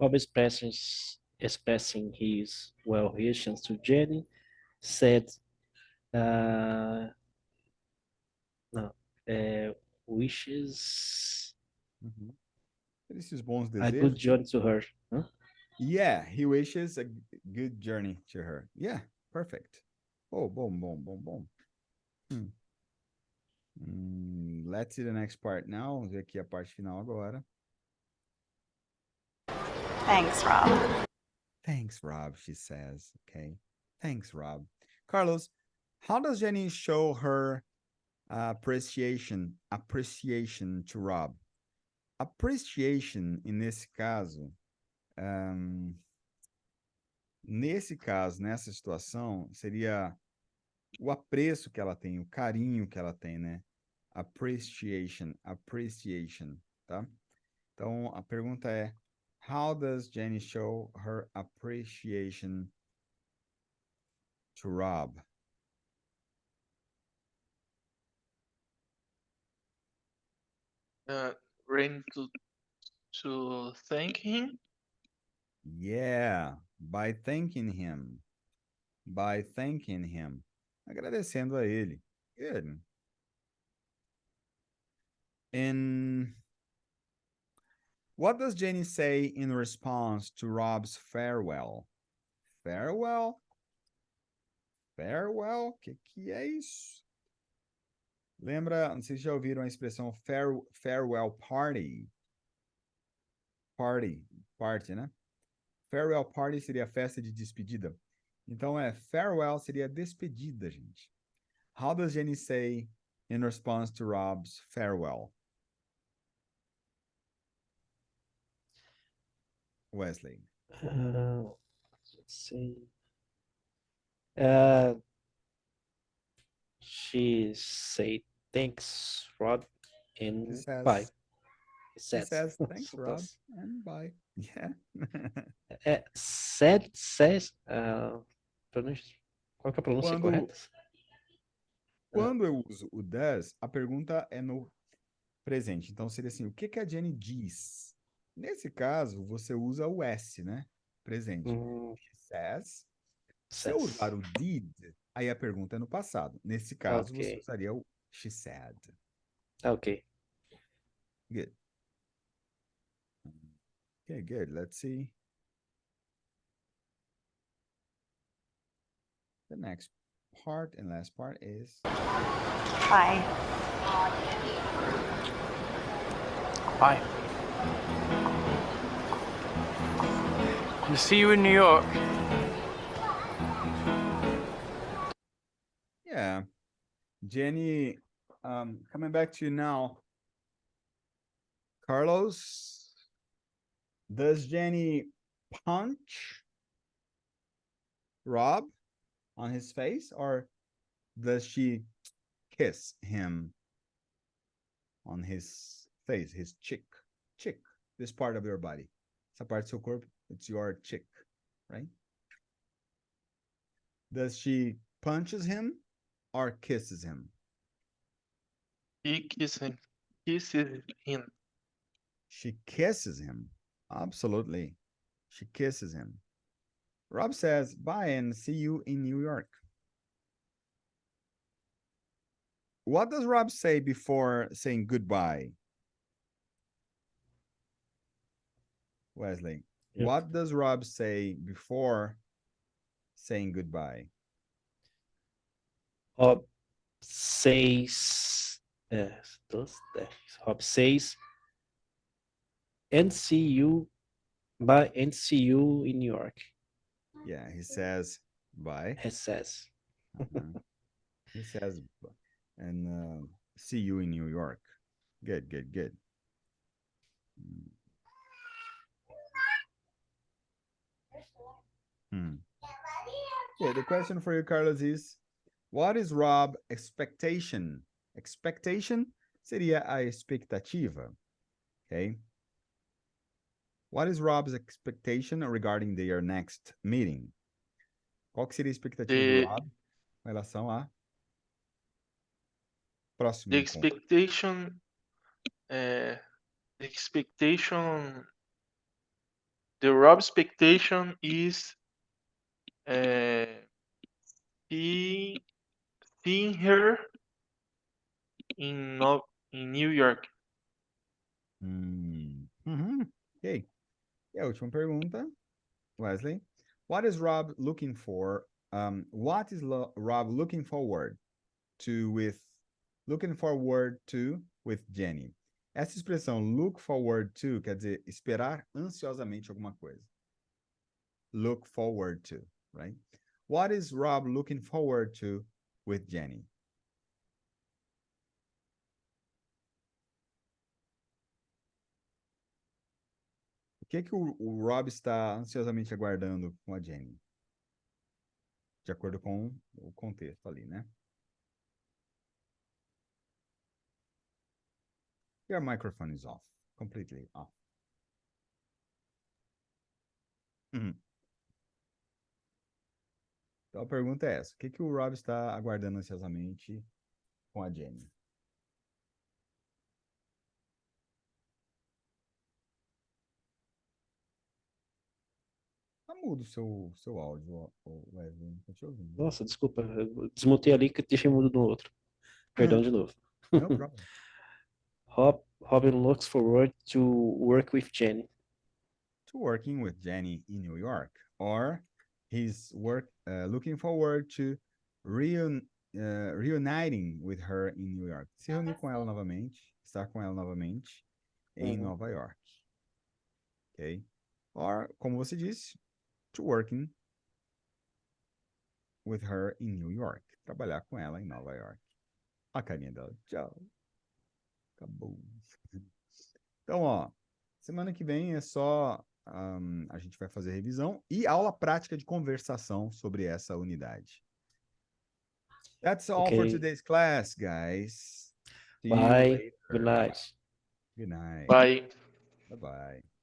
Rob expressing his well wishes to Jenny said, no, wishes Esses bons a good desejos. journey to her. Huh? Yeah, he wishes a good journey to her. Yeah, perfect. Oh, bom. Let's see the next part now. Vamos ver aqui a parte final agora. Thanks, Rob. Thanks, Rob, she says. Okay. Thanks, Rob. Carlos, how does Jenny show her appreciation to Rob? Appreciation, nesse caso, nessa situação, seria o apreço que ela tem, o carinho que ela tem, né? Appreciation, tá? Então, a pergunta é, how does Jenny show her appreciation to Rob? Ready to thank him? Yeah, by thanking him. Agradecendo a ele. Good. And what does Jenny say in response to Rob's farewell? Farewell? Farewell? Que é isso? Lembra, não sei se já ouviram a expressão farewell party. Party, né? Farewell party seria festa de despedida. Então farewell seria despedida, gente. How does Jenny say in response to Rob's farewell? Wesley. Let's see. She said thanks, Rob, and bye. She says thanks, Rob, and bye. Yeah. Says, qual que é a pronúncia correta? Quando eu uso o does, a pergunta é no presente. Então seria assim, o que a Jenny diz? Nesse caso, você usa o S, né? Presente. She says. Se eu usar o did, aí a pergunta é no passado. Nesse caso, você usaria o She said. Okay. Good. Okay, good. Let's see. The next part and last part is... Bye. Bye. I'll see you in New York. Yeah. Jenny, coming back to you now. Carlos, does Jenny punch Rob on his face, or does she kiss him on his face, his cheek? Cheek, this part of your body. Essa parte do seu corpo, it's your cheek, right? Does she punches him or kisses him? He kisses him. She kisses him. Absolutely. She kisses him. Rob says, bye and see you in New York. What does Rob say before saying goodbye? Wesley, Yep. what does Rob say before saying goodbye? Rob says, Rob says, and see you, bye, and see you in New York. Yeah, he says bye. He says. He says, and see you in New York. Good, good, good. Okay, the question for you, Carlos, is what is Rob's expectation? Expectation seria a expectativa. Okay. What is Rob's expectation regarding their next meeting? Qual que seria a expectativa do Rob em relação a próximo The encontro? The Rob expectation is seeing her in New York. Ok. E a última pergunta, Wesley. What is Rob looking for? What is Rob looking forward to with Jenny? Essa expressão look forward to quer dizer esperar ansiosamente alguma coisa. Look forward to, right? What is Rob looking forward to with Jenny? O que o Rob está ansiosamente aguardando com a Jenny? De acordo com o contexto ali, né? Your microphone is off, completely off. Então a pergunta é essa: o que o Rob está aguardando ansiosamente com a Jenny? Tá mudo o seu áudio, Wesley, não tô te ouvindo. Nossa, desculpa, eu desmutei ali que deixei mudo no outro. Perdão de novo. No problem. Robin looks forward to work with Jenny. To working with Jenny in New York, or he's looking forward to reuniting with her in New York. Se reunir com ela novamente, estar com ela novamente em Nova York. Ok? Or, como você disse, to working with her in New York. Trabalhar com ela em Nova York. A carinha dela. Tchau. Acabou. Então, ó, semana que vem é só a gente vai fazer revisão e aula prática de conversação sobre essa unidade. That's all for today's class, guys. See you Bye. later. Good night. Good night. Bye. Bye-bye.